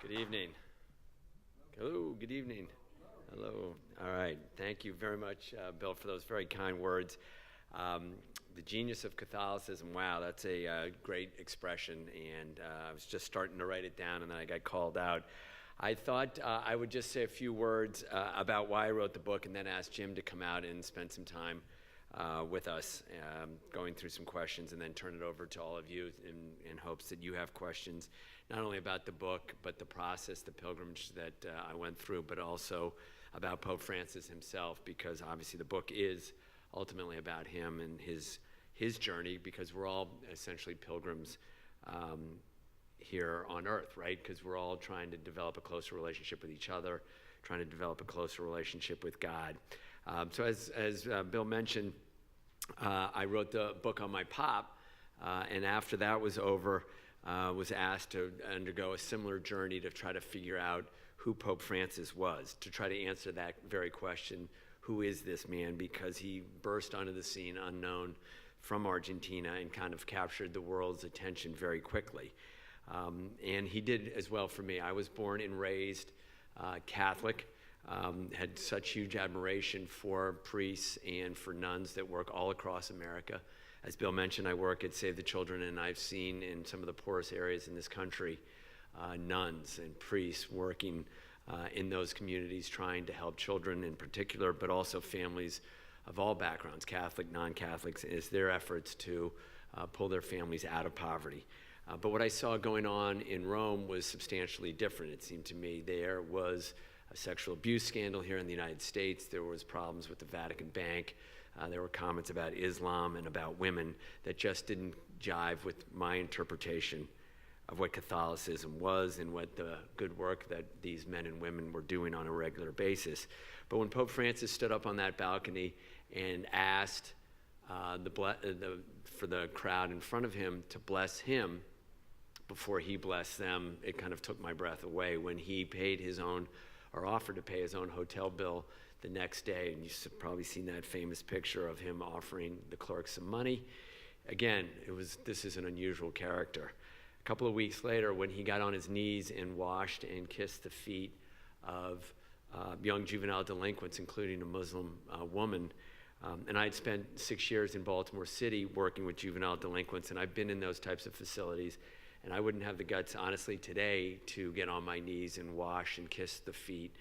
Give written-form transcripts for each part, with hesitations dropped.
Good evening. Hello, good evening. Hello. All right. Thank you very much, Bill, for those very kind words. The genius of Catholicism, wow, that's a great expression, and I was just starting to write it down, and then I got called out. I thought I would just say a few words about why I wrote the book, and then ask Jim to come out and spend some time with us, going through some questions, and then turn it over to all of you in hopes that you have questions, not only about the book, but the process, the pilgrimage that I went through, but also about Pope Francis himself, because obviously the book is ultimately about him and his journey, because we're all essentially pilgrims here on earth, right? Because we're all trying to develop a closer relationship with each other, trying to develop a closer relationship with God. So as Bill mentioned, I wrote the book on my pop, and after that was over, was asked to undergo a similar journey to try to figure out who Pope Francis was, to try to answer that very question, who is this man? Because he burst onto the scene unknown from Argentina and kind of captured the world's attention very quickly. And he did as well for me. I was born and raised Catholic, had such huge admiration for priests and for nuns that work all across America. As Bill mentioned, I work at Save the Children, and I've seen in some of the poorest areas in this country, nuns and priests working in those communities trying to help children in particular, but also families of all backgrounds, Catholic, non-Catholics, is their efforts to pull their families out of poverty. But what I saw going on in Rome was substantially different, it seemed to me. There was a sexual abuse scandal here in the United States. There was problems with the Vatican Bank. There were comments about Islam and about women that just didn't jive with my interpretation of what Catholicism was and what the good work that these men and women were doing on a regular basis. But when Pope Francis stood up on that balcony and asked for the crowd in front of him to bless him before he blessed them, it kind of took my breath away. When he paid his own, or offered to pay his own hotel bill the next day, and you've probably seen that famous picture of him offering the clerk some money. Again, this is an unusual character. A couple of weeks later, when he got on his knees and washed and kissed the feet of young juvenile delinquents, including a Muslim woman, and I'd spent 6 years in Baltimore City working with juvenile delinquents, and I've been in those types of facilities, and I wouldn't have the guts, honestly, today to get on my knees and wash and kiss the feet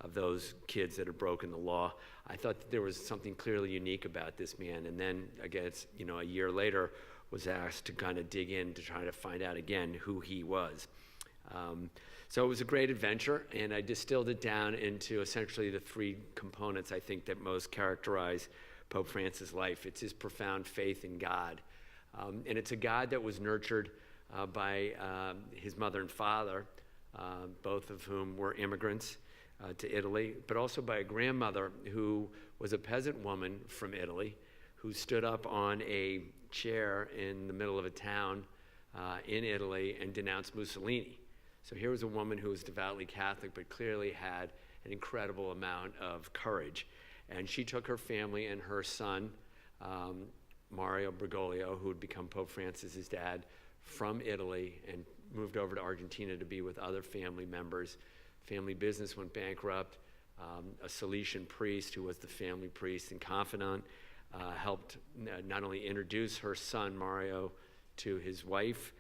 of those kids that had broken the law. I thought that there was something clearly unique about this man. And then, again, a year later, was asked to kind of dig in to try to find out again who he was. So it was a great adventure, and I distilled it down into essentially the three components I think that most characterize Pope Francis' life. It's his profound faith in God. And it's a God that was nurtured by his mother and father, both of whom were immigrants to Italy, but also by a grandmother who was a peasant woman from Italy who stood up on a chair in the middle of a town in Italy and denounced Mussolini. So here was a woman who was devoutly Catholic, but clearly had an incredible amount of courage. And she took her family and her son, Mario Bergoglio, who would become Pope Francis's dad, from Italy and moved over to Argentina to be with other family members. Family business went bankrupt. A Salesian priest, who was the family priest and confidant, helped not only introduce her son, Mario, to his wife,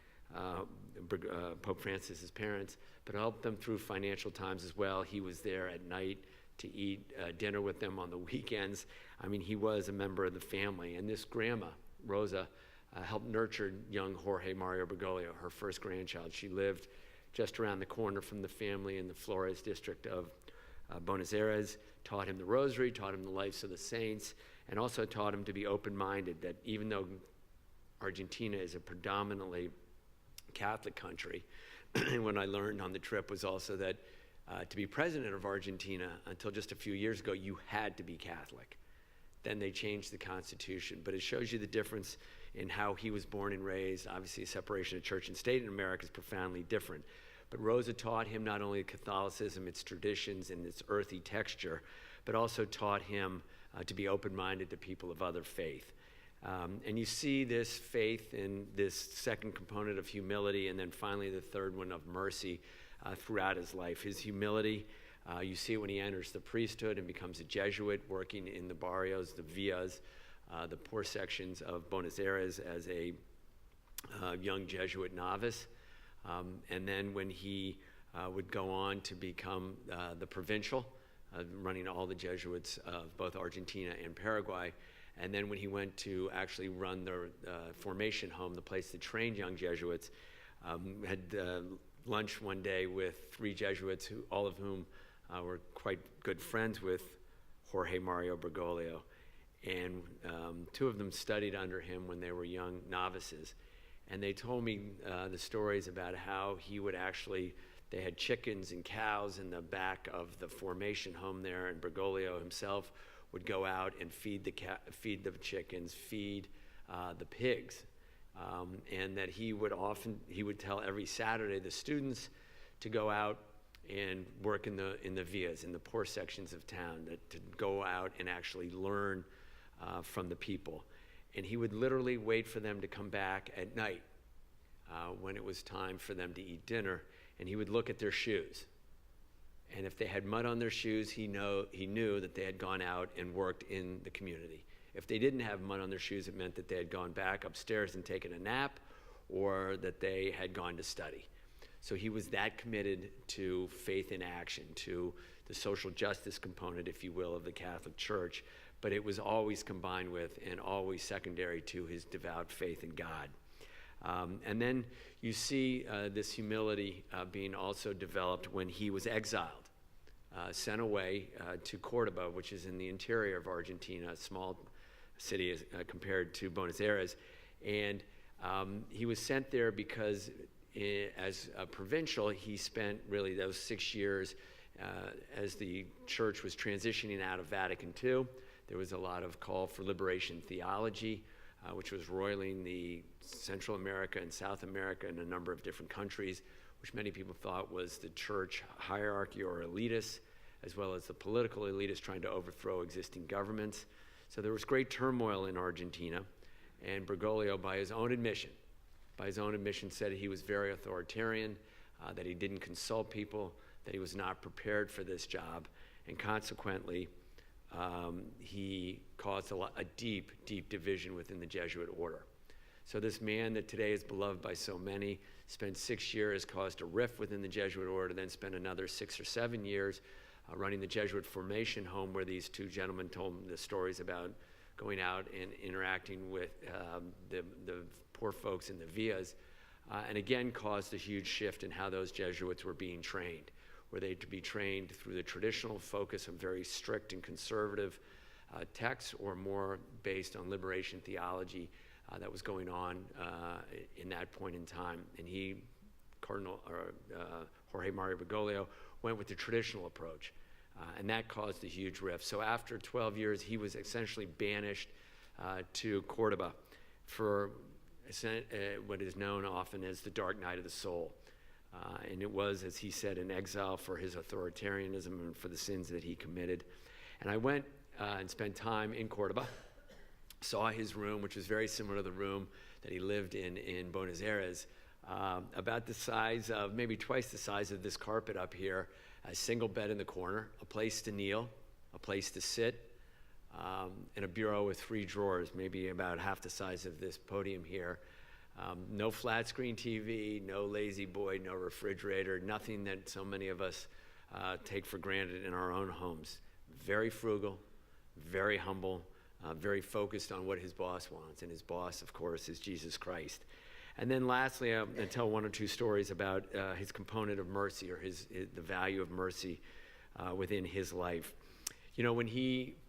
Pope Francis's parents, but helped them through financial times as well. He was there at night to eat dinner with them on the weekends. I mean, he was a member of the family. And this grandma, Rosa, helped nurture young Jorge Mario Bergoglio, her first grandchild. She lived just around the corner from the family in the Flores district of Buenos Aires, taught him the rosary, taught him the lives of the saints, and also taught him to be open-minded, that even though Argentina is a predominantly Catholic country, and what I learned on the trip was also that to be president of Argentina, until just a few years ago, you had to be Catholic. Then they changed the Constitution, but it shows you the difference in how he was born and raised. Obviously, separation of church and state in America is profoundly different. But Rosa taught him not only Catholicism, its traditions, and its earthy texture, but also taught him to be open-minded to people of other faith. And you see this faith in this second component of humility, and then finally the third one of mercy throughout his life. His humility, you see it when he enters the priesthood and becomes a Jesuit, working in the barrios, the villas, the poor sections of Buenos Aires as a young Jesuit novice. And then when he would go on to become the provincial, running all the Jesuits of both Argentina and Paraguay. And then when he went to actually run the formation home, the place that trained young Jesuits, had lunch one day with 3 Jesuits, all of whom were quite good friends with Jorge Mario Bergoglio. And 2 of them studied under him when they were young novices. And they told me the stories about how he would actually, they had chickens and cows in the back of the formation home there, and Bergoglio himself would go out and feed the chickens, feed the pigs, and that he would tell every Saturday the students to go out and work in the villas, in the poor sections of town, to go out and actually learn from the people. And he would literally wait for them to come back at night when it was time for them to eat dinner, and he would look at their shoes. And if they had mud on their shoes, he knew that they had gone out and worked in the community. If they didn't have mud on their shoes, it meant that they had gone back upstairs and taken a nap, or that they had gone to study. So he was that committed to faith in action, to the social justice component, if you will, of the Catholic Church, but it was always combined with and always secondary to his devout faith in God. And then you see this humility being also developed when he was exiled, sent away to Cordoba, which is in the interior of Argentina, a small city compared to Buenos Aires. And he was sent there because as a provincial, he spent really those 6 years as the church was transitioning out of Vatican II. There was a lot of call for liberation theology, which was roiling the Central America and South America and a number of different countries, which many people thought was the church hierarchy or elitists, as well as the political elitists trying to overthrow existing governments. So there was great turmoil in Argentina, and Bergoglio, by his own admission, said he was very authoritarian, that he didn't consult people, that he was not prepared for this job, and consequently, he caused a deep, deep division within the Jesuit order. So this man that today is beloved by so many spent 6 years, caused a rift within the Jesuit order, then spent another 6 or 7 years running the Jesuit formation home, where these 2 gentlemen told the stories about going out and interacting with the poor folks in the villas, and again caused a huge shift in how those Jesuits were being trained. Were they to be trained through the traditional focus of very strict and conservative texts, or more based on liberation theology that was going on in that point in time? And Jorge Mario Bergoglio, went with the traditional approach, and that caused a huge rift. So after 12 years, he was essentially banished to Cordoba for what is known often as the dark night of the soul. And it was, as he said, an exile for his authoritarianism and for the sins that he committed. And I went and spent time in Cordoba, saw his room, which was very similar to the room that he lived in Buenos Aires, about the size of, maybe twice the size of this carpet up here, a single bed in the corner, a place to kneel, a place to sit, and a bureau with 3 drawers, maybe about half the size of this podium here. No flat screen TV, no lazy boy, no refrigerator, nothing that so many of us take for granted in our own homes. Very frugal, very humble, very focused on what his boss wants. And his boss, of course, is Jesus Christ. And then lastly, I'm going to tell 1 or 2 stories about his component of mercy, or the value of mercy within his life. You know, when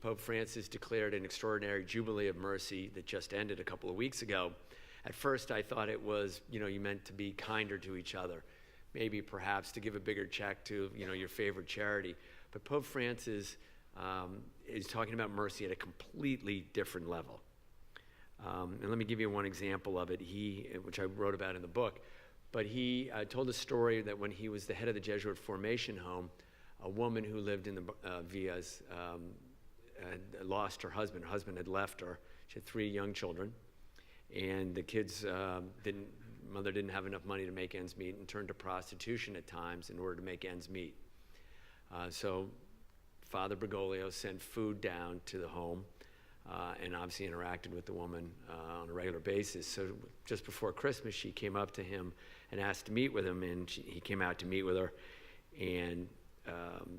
Pope Francis, declared an extraordinary Jubilee of Mercy that just ended a couple of weeks ago, at first I thought it was, you meant to be kinder to each other, maybe perhaps to give a bigger check to, your favorite charity. But Pope Francis is talking about mercy at a completely different level. And let me give you one example of it, which I wrote about in the book. But he told a story that when he was the head of the Jesuit formation home, a woman who lived in the villas had lost her husband. Her husband had left her. She had 3 young children, and the kids mother didn't have enough money to make ends meet and turned to prostitution at times in order to make ends meet. So Father Bergoglio sent food down to the home and obviously interacted with the woman on a regular basis. So just before Christmas, she came up to him and asked to meet with him, and he came out to meet with her. And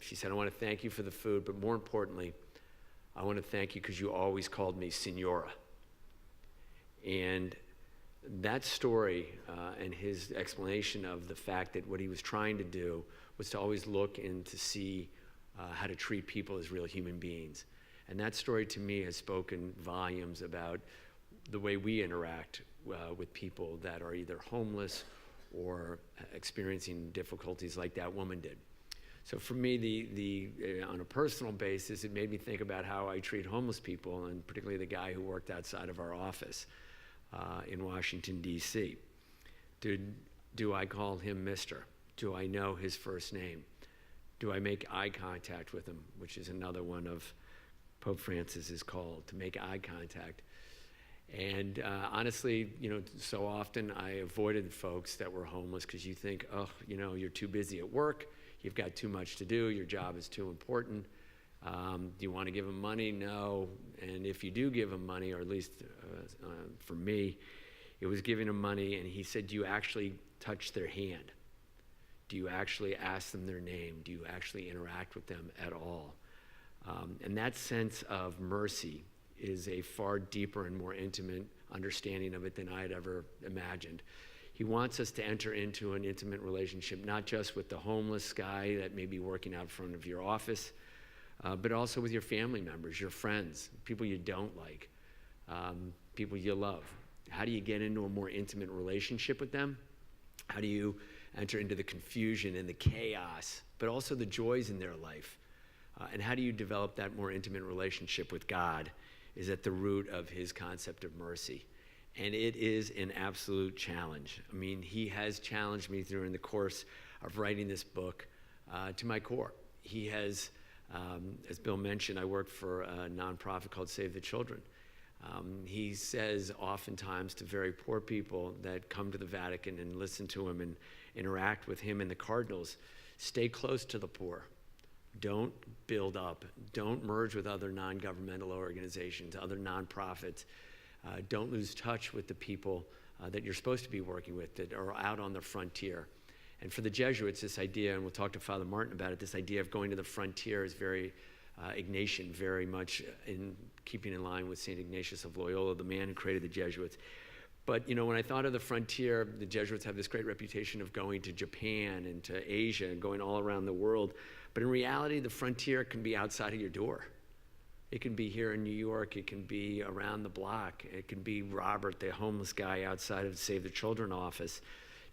she said, I want to thank you for the food, but more importantly, I want to thank you because you always called me Signora. And that story and his explanation of the fact that what he was trying to do was to always look and to see how to treat people as real human beings. And that story to me has spoken volumes about the way we interact with people that are either homeless or experiencing difficulties like that woman did. So for me, on a personal basis, it made me think about how I treat homeless people, and particularly the guy who worked outside of our office in Washington, D.C. Do I call him Mr.? Do I know his first name? Do I make eye contact with him, which is another one of Pope Francis's call, to make eye contact. And honestly, so often I avoided folks that were homeless because you think, you're too busy at work, you've got too much to do, your job is too important. Do you want to give them money? No. And if you do give them money, or at least for me, it was giving them money, and he said, do you actually touch their hand? Do you actually ask them their name? Do you actually interact with them at all? And that sense of mercy is a far deeper and more intimate understanding of it than I had ever imagined. He wants us to enter into an intimate relationship, not just with the homeless guy that may be working out front of your office, but also with your family members, your friends, people you don't like, people you love. How do you get into a more intimate relationship with them? How do you enter into the confusion and the chaos, but also the joys in their life? And how do you develop that more intimate relationship with God is at the root of his concept of mercy. And it is an absolute challenge. I mean, he has challenged me during the course of writing this book to my core. He has, as Bill mentioned, I work for a nonprofit called Save the Children. He says oftentimes to very poor people that come to the Vatican and listen to him and interact with him and the cardinals, stay close to the poor. Don't build up. Don't merge with other non-governmental organizations, other nonprofits. Don't lose touch with the people that you're supposed to be working with that are out on the frontier. And for the Jesuits, this idea, and we'll talk to Father Martin about it, this idea of going to the frontier is very Ignatian, very much in keeping in line with St. Ignatius of Loyola, the man who created the Jesuits. But, when I thought of the frontier, the Jesuits have this great reputation of going to Japan and to Asia and going all around the world. But in reality, the frontier can be outside of your door. It can be here in New York. It can be around the block. It can be Robert, the homeless guy outside of the Save the Children office.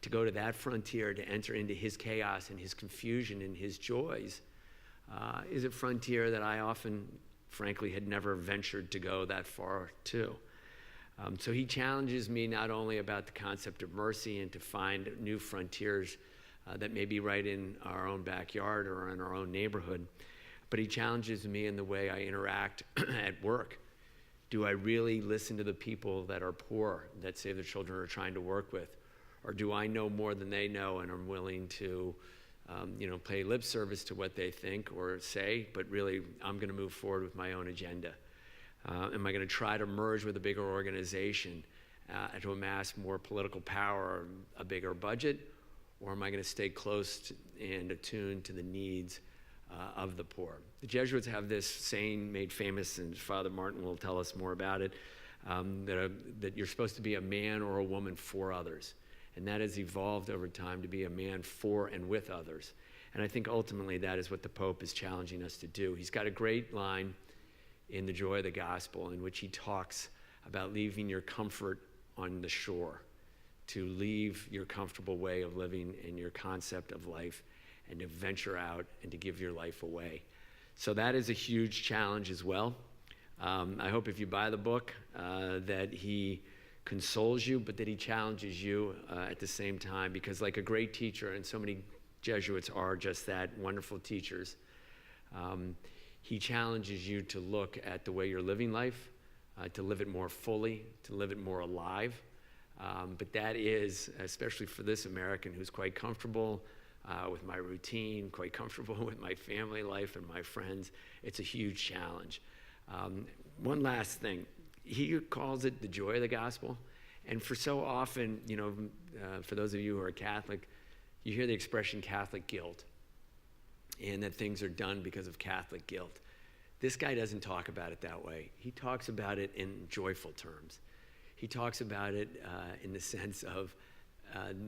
To go to that frontier, to enter into his chaos and his confusion and his joys, is a frontier that I often, frankly, had never ventured to go that far to. So he challenges me not only about the concept of mercy and to find new frontiers that may be right in our own backyard or in our own neighborhood, but he challenges me in the way I interact at work. Do I really listen to the people that are poor, that Save the Children are trying to work with? Or do I know more than they know and I'm willing to pay lip service to what they think or say, but really I'm going to move forward with my own agenda? Am I going to try to merge with a bigger organization to amass more political power, a bigger budget? Or am I going to stay close and attuned to the needs of the poor? The Jesuits have this saying made famous, and Father Martin will tell us more about it, that you're supposed to be a man or a woman for others. And that has evolved over time to be a man for and with others. And I think ultimately that is what the Pope is challenging us to do. He's got a great line in The Joy of the Gospel in which he talks about leaving your comfort on the shore, to leave your comfortable way of living and your concept of life and to venture out and to give your life away. So that is a huge challenge as well. I hope if you buy the book that he consoles you, but that he challenges you at the same time, because like a great teacher, and so many Jesuits are just that, wonderful teachers, he challenges you to look at the way you're living life, to live it more fully, to live it more alive. But that is, especially for this American who's quite comfortable with my routine, quite comfortable with my family life and my friends, it's a huge challenge. One last thing, he calls it the joy of the gospel. And for so often, for those of you who are Catholic, you hear the expression Catholic guilt, and that things are done because of Catholic guilt. This guy doesn't talk about it that way. He talks about it in joyful terms. He talks about it in the sense of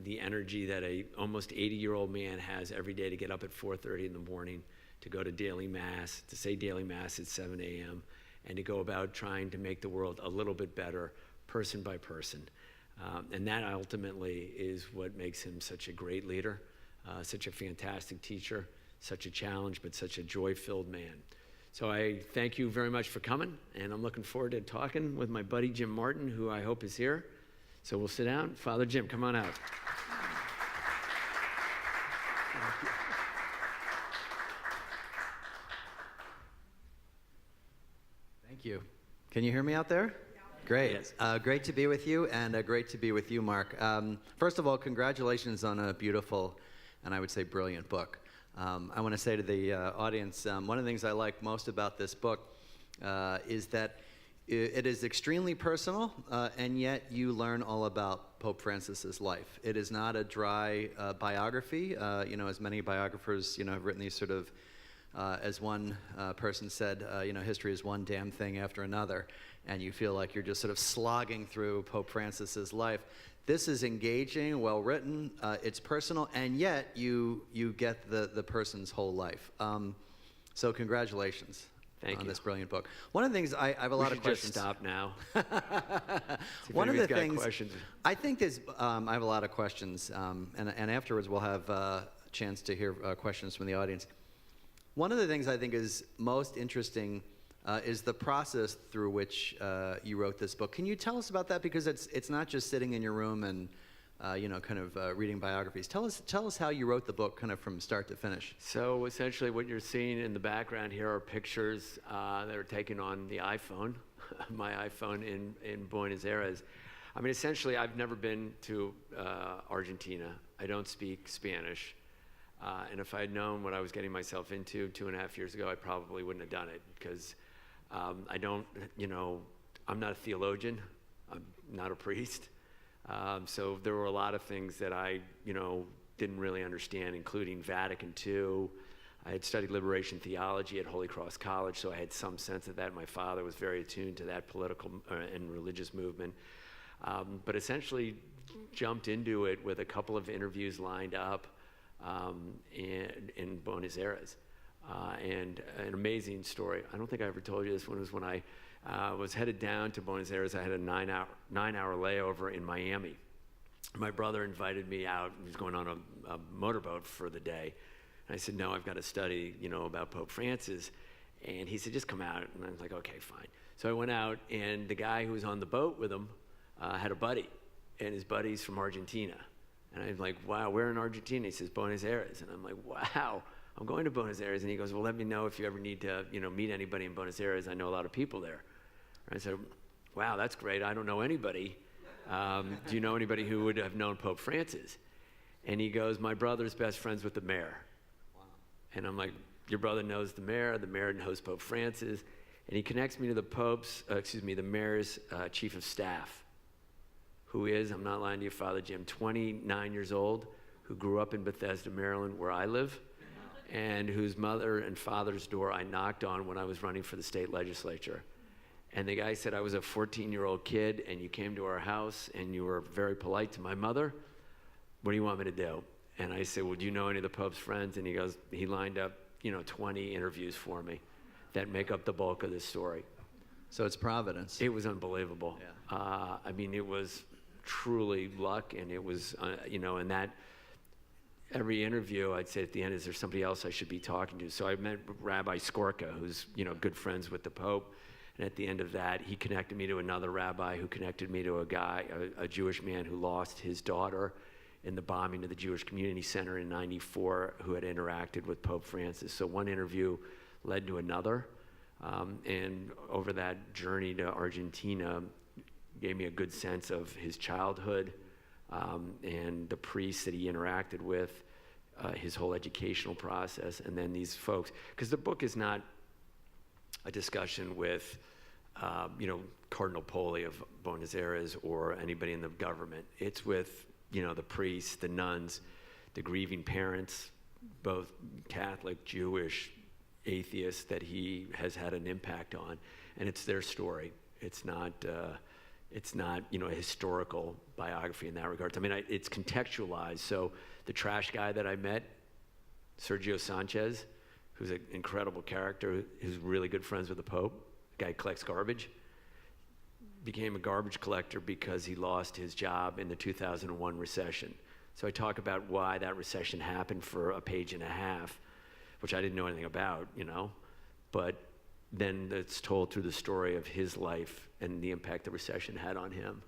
the energy that a almost 80-year-old man has every day to get up at 4:30 in the morning, to go to daily mass, to say daily mass at 7 a.m., and to go about trying to make the world a little bit better, person by person. And that ultimately is what makes him such a great leader, such a fantastic teacher, such a challenge, but such a joy-filled man. So I thank you very much for coming, and I'm looking forward to talking with my buddy Jim Martin, who I hope is here. So we'll sit down. Father Jim, come on out. Thank you. Can you hear me out there? Great. Yes. Great to be with you, and great to be with you, Mark. First of all, congratulations on a beautiful and I would say brilliant book. I want to say to the audience, one of the things I like most about this book is that it is extremely personal, and yet you learn all about Pope Francis's life. It is not a dry biography. As many biographers, have written these sort of, as one person said, history is one damn thing after another, and you feel like you're just sort of slogging through Pope Francis's life. This is engaging, well-written, it's personal, and yet you get the person's whole life. So congratulations on this brilliant book. One of the things, I have a lot of questions. Just stop now. One of the things, I think there's, I have a lot of questions, and afterwards we'll have a chance to hear questions from the audience. One of the things I think is most interesting is the process through which you wrote this book. Can you tell us about that? Because it's not just sitting in your room and reading biographies. Tell us how you wrote the book, kind of from start to finish. So essentially, what you're seeing in the background here are pictures that are taken on the iPhone, my iPhone in Buenos Aires. I mean, essentially, I've never been to Argentina. I don't speak Spanish. And if I had known what I was getting myself into 2.5 years ago, I probably wouldn't have done it, because I don't, I'm not a theologian. I'm not a priest. So there were a lot of things that I, didn't really understand, including Vatican II. I had studied liberation theology at Holy Cross College, so I had some sense of that. My father was very attuned to that political and religious movement. But essentially jumped into it with a couple of interviews lined up in Buenos Aires. And an amazing story. I don't think I ever told you this one. Was when I was headed down to Buenos Aires. I had a nine-hour layover in Miami. My brother invited me out. He was going on a motorboat for the day. And I said, no, I've got to study, about Pope Francis. And he said, just come out. And I was like, okay, fine. So I went out, and the guy who was on the boat with him had a buddy, and his buddy's from Argentina. And I'm like, wow, where in Argentina? He says, Buenos Aires. And I'm like, wow, I'm going to Buenos Aires. And he goes, well, let me know if you ever need to, meet anybody in Buenos Aires. I know a lot of people there. And I said, wow, that's great. I don't know anybody. Do you know anybody who would have known Pope Francis? And he goes, my brother's best friends with the mayor. Wow. And I'm like, your brother knows the mayor knows Pope Francis. And he connects me to the mayor's chief of staff, who is, I'm not lying to you, Father Jim, 29 years old, who grew up in Bethesda, Maryland, where I live, and whose mother and father's door I knocked on when I was running for the state legislature. And the guy said, I was a 14-year-old kid, and you came to our house, and you were very polite to my mother. What do you want me to do? And I said, well, do you know any of the Pope's friends? And he lined up, 20 interviews for me that make up the bulk of this story. So it's providence. It was unbelievable. Yeah. It was truly luck, and it was, and that every interview I'd say at the end, is there somebody else I should be talking to? So I met Rabbi Skorka, who's, good friends with the Pope. And at the end of that, he connected me to another rabbi who connected me to a guy, a Jewish man who lost his daughter in the bombing of the Jewish Community Center in '94, who had interacted with Pope Francis. So one interview led to another. And over that journey to Argentina, gave me a good sense of his childhood and the priests that he interacted with, his whole educational process, and then these folks. Because the book is not a discussion with, Cardinal Poli of Buenos Aires or anybody in the government. It's with, the priests, the nuns, the grieving parents, both Catholic, Jewish, atheists that he has had an impact on, and it's their story. It's not a historical biography in that regard. I mean, it's contextualized. So the trash guy that I met, Sergio Sanchez, who's an incredible character, who's really good friends with the Pope, the guy who collects garbage, became a garbage collector because he lost his job in the 2001 recession. So I talk about why that recession happened for a page and a half, which I didn't know anything about, but then it's told through the story of his life and the impact the recession had on him.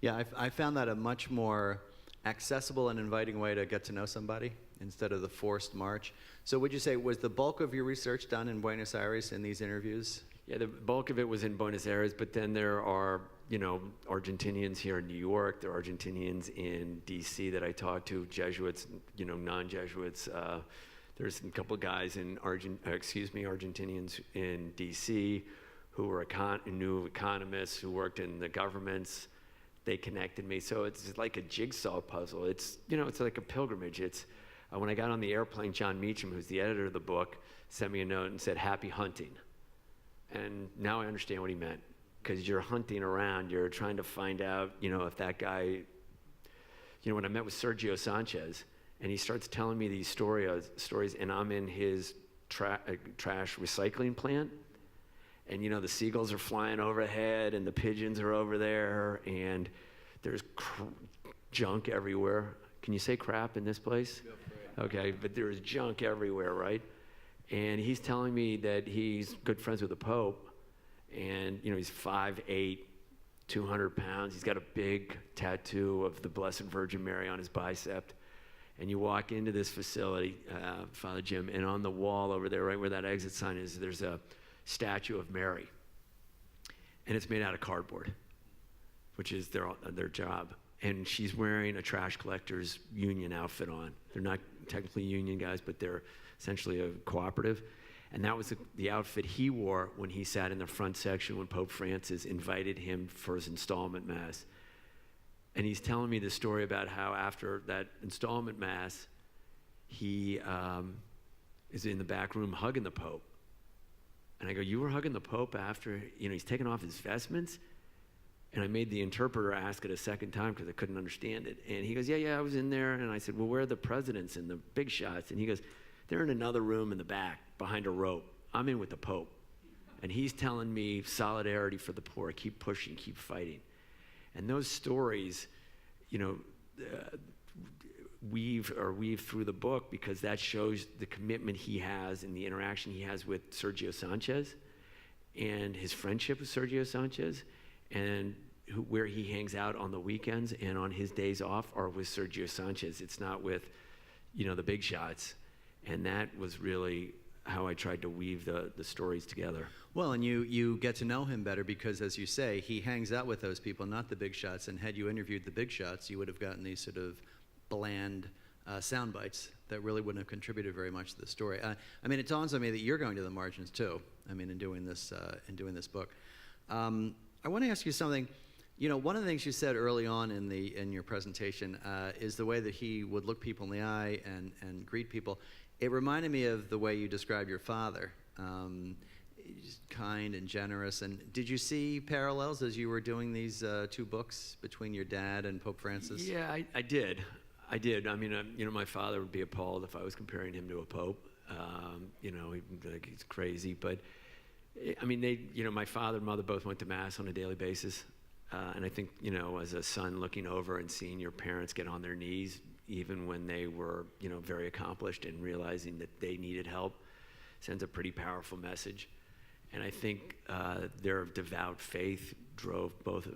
Yeah, I found that a much more accessible and inviting way to get to know somebody instead of the forced march. So would you say, was the bulk of your research done in Buenos Aires in these interviews? Yeah, the bulk of it was in Buenos Aires, but then there are, Argentinians here in New York, there are Argentinians in DC that I talked to, Jesuits, non-Jesuits. There's a couple of guys Argentinians in DC who were new economists who worked in the governments. They connected me. So it's like a jigsaw puzzle. It's like a pilgrimage. It's when I got on the airplane, John Meacham, who's the editor of the book, sent me a note and said, "Happy hunting." And now I understand what he meant, because you're hunting around, you're trying to find out, if that guy, when I met with Sergio Sanchez, and he starts telling me these stories, and I'm in his trash recycling plant, and the seagulls are flying overhead, and the pigeons are over there, and there's junk everywhere. Can you say crap in this place? Okay, but there's junk everywhere, right? And he's telling me that he's good friends with the Pope, and he's 5'8", 200 pounds. He's got a big tattoo of the Blessed Virgin Mary on his bicep. And you walk into this facility, Father Jim, and on the wall over there, right where that exit sign is, there's a statue of Mary. And it's made out of cardboard, which is their job. And she's wearing a trash collector's union outfit on. They're not technically union guys, but they're essentially a cooperative. And that was the outfit he wore when he sat in the front section when Pope Francis invited him for his installment mass. And he's telling me the story about how after that installment mass, he is in the back room hugging the Pope. And I go, "You were hugging the Pope after, he's taken off his vestments?" And I made the interpreter ask it a second time because I couldn't understand it. And he goes, yeah, I was in there. And I said, "Well, where are the presidents and the big shots?" And he goes, "They're in another room in the back behind a rope. I'm in with the Pope." And he's telling me solidarity for the poor, keep pushing, keep fighting. And those stories, weave through the book, because that shows the commitment he has and the interaction he has with Sergio Sanchez and his friendship with Sergio Sanchez, and where he hangs out on the weekends and on his days off are with Sergio Sanchez. It's not with, the big shots. And that was really how I tried to weave the stories together. Well, and you get to know him better because, as you say, he hangs out with those people, not the big shots. And had you interviewed the big shots, you would have gotten these sort of bland sound bites that really wouldn't have contributed very much to the story. It dawns on me that you're going to the margins too. In doing this book. I want to ask you something. One of the things you said early on in your presentation is the way that he would look people in the eye and greet people. It reminded me of the way you described your father, just kind and generous. And did you see parallels as you were doing these two books between your dad and Pope Francis? Yeah, I did. My father would be appalled if I was comparing him to a pope. He'd be like, he's crazy. But my father and mother both went to mass on a daily basis. And I think, as a son looking over and seeing your parents get on their knees, even when they were, very accomplished, and realizing that they needed help, sends a pretty powerful message. And I think their devout faith drove both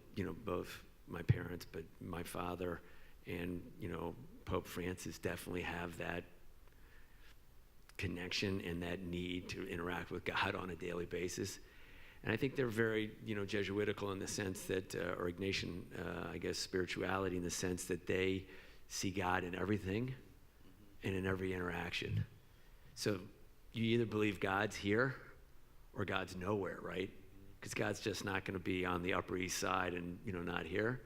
my parents, but my father and, Pope Francis definitely have that connection and that need to interact with God on a daily basis. And I think they're very, Jesuitical in the sense that, or Ignatian, I guess, spirituality in the sense that they see God in everything and in every interaction. So you either believe God's here or God's nowhere, right? Because God's just not going to be on the Upper East Side and, not here.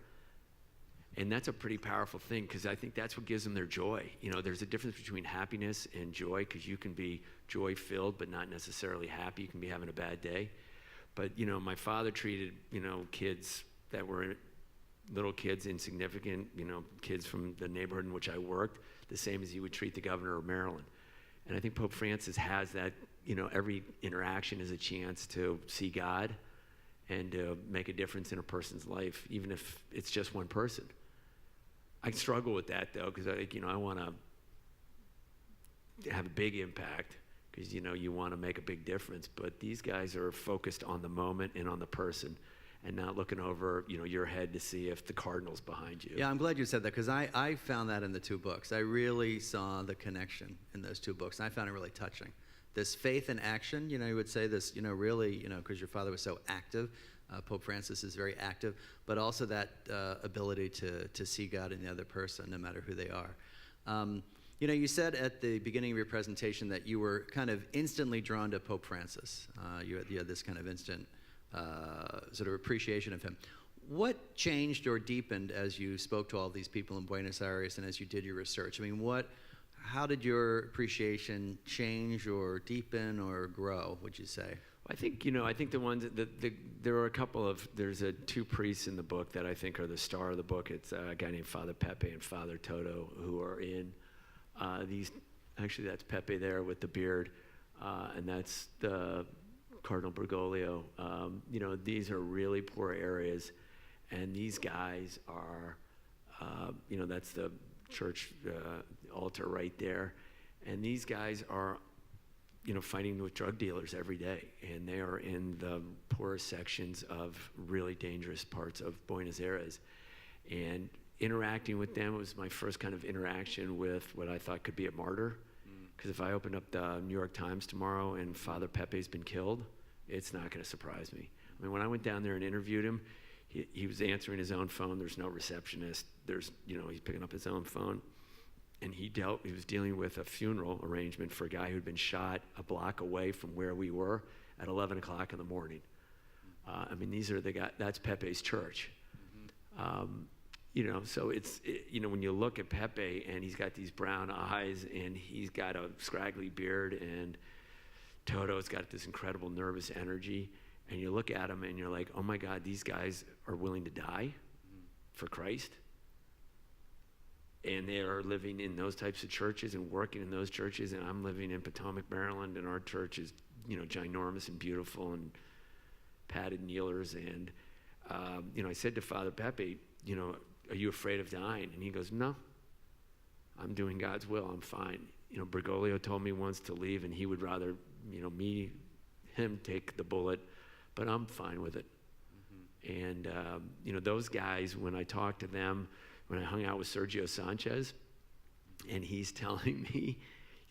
And that's a pretty powerful thing, because I think that's what gives them their joy. There's a difference between happiness and joy, because you can be joy-filled but not necessarily happy. You can be having a bad day. But, my father treated, kids that were little kids, insignificant, kids from the neighborhood in which I worked, the same as he would treat the governor of Maryland. And I think Pope Francis has that, every interaction is a chance to see God and to make a difference in a person's life, even if it's just one person. I struggle with that, though, because I want to have a big impact, because, you want to make a big difference. But these guys are focused on the moment and on the person, and not looking over, your head to see if the cardinal's behind you. Yeah, I'm glad you said that, because I found that in the two books. I really saw the connection in those two books, and I found it really touching. This faith in action, you would say this, really, because your father was so active. Pope Francis is very active, but also that ability to see God in the other person, no matter who they are. You said at the beginning of your presentation that you were kind of instantly drawn to Pope Francis. You had this kind of instant sort of appreciation of him. What changed or deepened as you spoke to all these people in Buenos Aires and as you did your research? I mean, how did your appreciation change or deepen or grow, would you say? I think, I think the ones there are a couple of, there's two priests in the book that I think are the star of the book. It's a guy named Father Pepe and Father Toto, who are in actually that's Pepe there with the beard, and that's the Cardinal Bergoglio. These are really poor areas, and these guys are, that's the church altar right there, and these guys are, fighting with drug dealers every day, and they are in the poorest sections of really dangerous parts of Buenos Aires. And interacting with them was my first kind of interaction with what I thought could be a martyr. Because if I open up the New York Times tomorrow and Father Pepe's been killed, it's not going to surprise me. I mean, when I went down there and interviewed him, he was answering his own phone. There's no receptionist. He's picking up his own phone. And he was dealing with a funeral arrangement for a guy who'd been shot a block away from where we were at 11 o'clock in the morning. These are the guys, that's Pepe's church. So it's, when you look at Pepe and he's got these brown eyes and he's got a scraggly beard, and Toto's got this incredible nervous energy, and you look at him and you're like, oh my God, these guys are willing to die for Christ. And they are living in those types of churches and working in those churches, and I'm living in Potomac, Maryland, and our church is, ginormous and beautiful and padded kneelers. And, I said to Father Pepe, are you afraid of dying? And he goes, no, I'm doing God's will, I'm fine. Bergoglio told me once to leave, and he would rather, him take the bullet, but I'm fine with it. And, those guys, when I talked to them, when I hung out with Sergio Sanchez, and he's telling me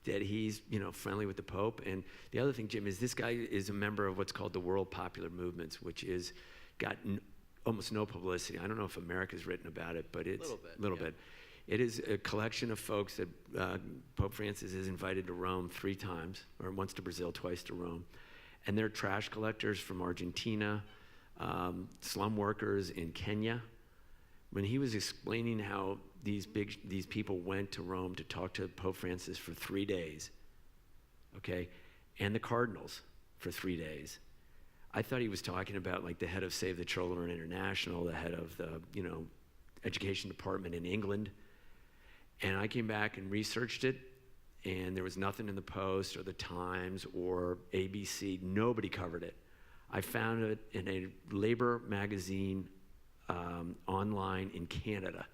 that he's, friendly with the Pope. And the other thing, Jim, is this guy is a member of what's called the World Popular Movements, which is got almost no publicity. I don't know if America's written about it, but it's a little bit. It is a collection of folks that Pope Francis has invited to Rome 3 times, or once to Brazil, twice to Rome. And they're trash collectors from Argentina, slum workers in Kenya. When he was explaining how these people went to Rome to talk to Pope Francis for 3 days, okay, and the cardinals for 3 days, I thought he was talking about like the head of Save the Children International, the head of the education department in England. And I came back and researched it, and there was nothing in the Post or the Times or ABC. Nobody covered it. I found it in a labor magazine online in Canada,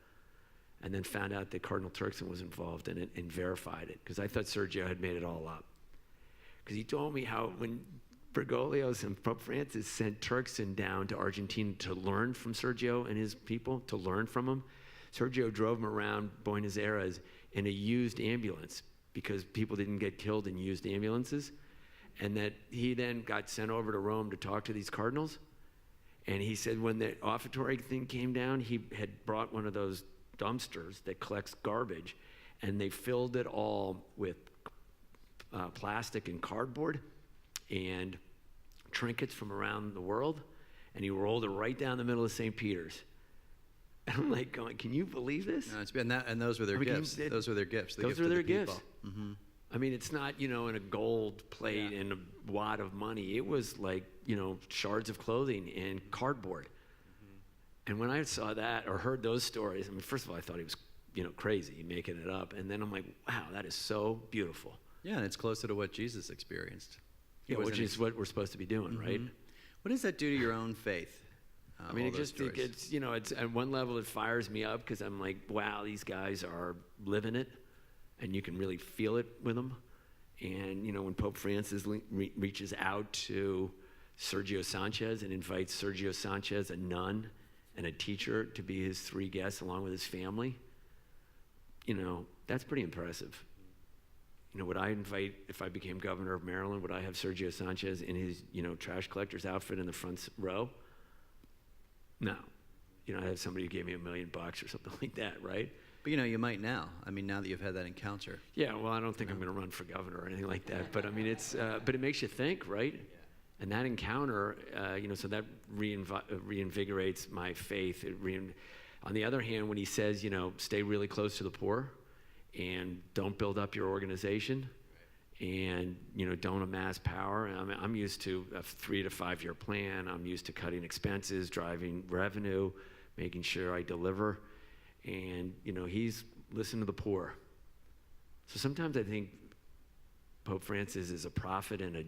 and then found out that Cardinal Turkson was involved in it and verified it, because I thought Sergio had made it all up. Because he told me how when Bergoglio and Pope Francis sent Turkson down to Argentina to learn from Sergio and his people, to learn from him, Sergio drove him around Buenos Aires in a used ambulance because people didn't get killed in used ambulances, and that he then got sent over to Rome to talk to these cardinals. And he said when the offertory thing came down, he had brought one of those dumpsters that collects garbage, and they filled it all with plastic and cardboard and trinkets from around the world, and he rolled it right down the middle of St. Peter's. And I'm like going, can you believe this? No, and those were their gifts. Those were their gifts. Those were their gifts. Mm-hmm. I mean, it's not, in a gold plate and a wad of money. It was like, shards of clothing and cardboard. Mm-hmm. And when I saw that or heard those stories, I mean, first of all, I thought he was, crazy, making it up. And then I'm like, wow, that is so beautiful. Yeah, and it's closer to what Jesus experienced. Yeah, which is what we're supposed to be doing, right? What does that do to your own faith? I mean, it's at one level it fires me up because I'm like, wow, these guys are living it, and you can really feel it with them. And, when Pope Francis reaches out to Sergio Sanchez and invites Sergio Sanchez, a nun and a teacher, to be his 3 guests along with his family, that's pretty impressive. Would I invite, if I became governor of Maryland, would I have Sergio Sanchez in his, trash collector's outfit in the front row? No. I'd have somebody who gave me $1 million or something like that, right? But you might now. I mean, now that you've had that encounter. Yeah, well, I don't think I'm going to run for governor or anything like that. But I mean, but it makes you think, right? Yeah. And that encounter, so that reinvigorates my faith. On the other hand, when he says, stay really close to the poor, and don't build up your organization, and don't amass power. I'm used to a 3 to 5 year plan. I'm used to cutting expenses, driving revenue, making sure I deliver. And he's listening to the poor. So sometimes I think Pope Francis is a prophet and a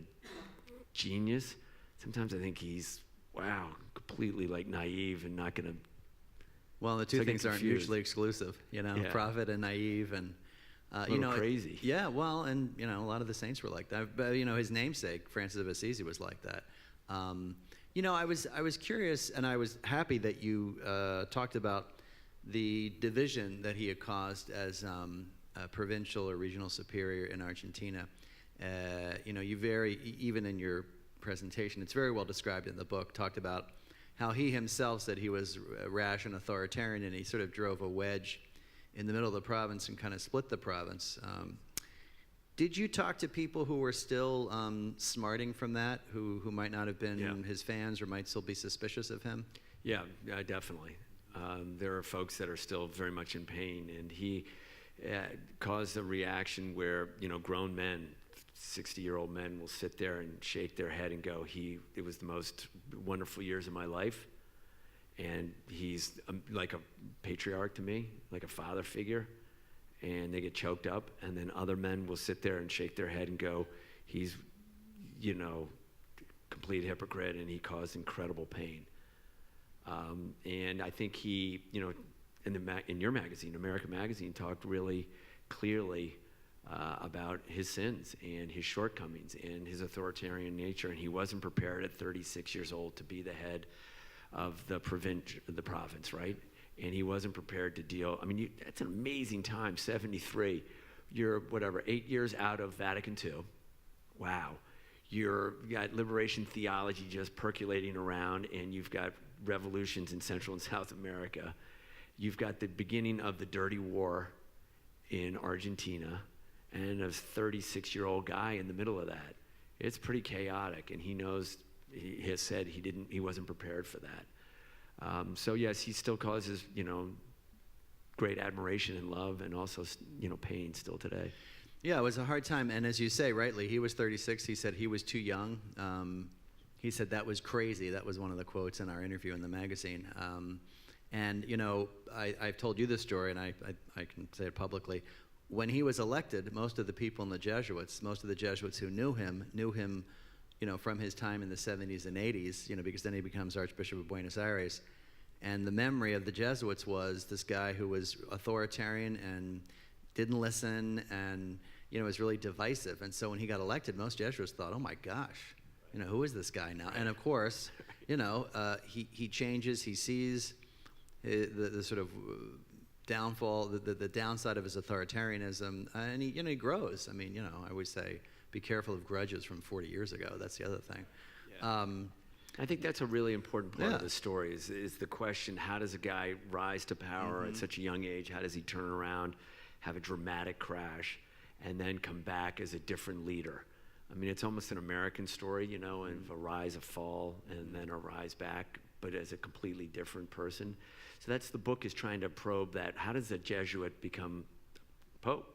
genius. Sometimes I think he's completely naive and not going to. Well, the two things aren't mutually exclusive, prophet and naive, and crazy. Yeah, well, and a lot of the saints were like that. But his namesake, Francis of Assisi, was like that. I was curious, and I was happy that you talked about the division that he had caused as a provincial or regional superior in Argentina. Even in your presentation, it's very well described in the book, talked about how he himself said he was rash and authoritarian, and he sort of drove a wedge in the middle of the province and kind of split the province. Did you talk to people who were still smarting from that, who might not have been his fans or might still be suspicious of him? Yeah, definitely. There are folks that are still very much in pain, and he caused a reaction where, grown men, 60-year-old men, will sit there and shake their head and go, it was the most wonderful years of my life. And he's like a patriarch to me, like a father figure. And they get choked up. And then other men will sit there and shake their head and go, he's, complete hypocrite, and he caused incredible pain. And I think he, in your magazine, America Magazine, talked really clearly about his sins and his shortcomings and his authoritarian nature. And he wasn't prepared at 36 years old to be the head of the province, right? And he wasn't prepared to deal. I mean, that's an amazing time, 73. You're, 8 years out of Vatican II. Wow. You got liberation theology just percolating around, and you've got revolutions in Central and South America. You've got the beginning of the dirty war in Argentina, and a 36-year-old guy in the middle of that. It's pretty chaotic, and he knows. He has said he wasn't prepared for that. So yes, he still causes, great admiration and love, and also, pain still today. Yeah, it was a hard time, and as you say, rightly, he was 36. He said he was too young. He said that was crazy. That was one of the quotes in our interview in the magazine. And I've told you this story, and I can say it publicly. When he was elected, most of the people in the Jesuits who knew him, from his time in the 70s and 80s, because then he becomes Archbishop of Buenos Aires. And the memory of the Jesuits was this guy who was authoritarian and didn't listen and, was really divisive. And so when he got elected, most Jesuits thought, oh my gosh, who is this guy now? And of course, he changes, he sees the sort of downfall, the downside of his authoritarianism, and he grows. I mean, I always say, be careful of grudges from 40 years ago. That's the other thing. Yeah. I think that's a really important part of the story is the question, how does a guy rise to power at such a young age? How does he turn around, have a dramatic crash, and then come back as a different leader? I mean, it's almost an American story, and a rise, a fall, and then a rise back, but as a completely different person. So that's the book is trying to probe that. How does a Jesuit become Pope?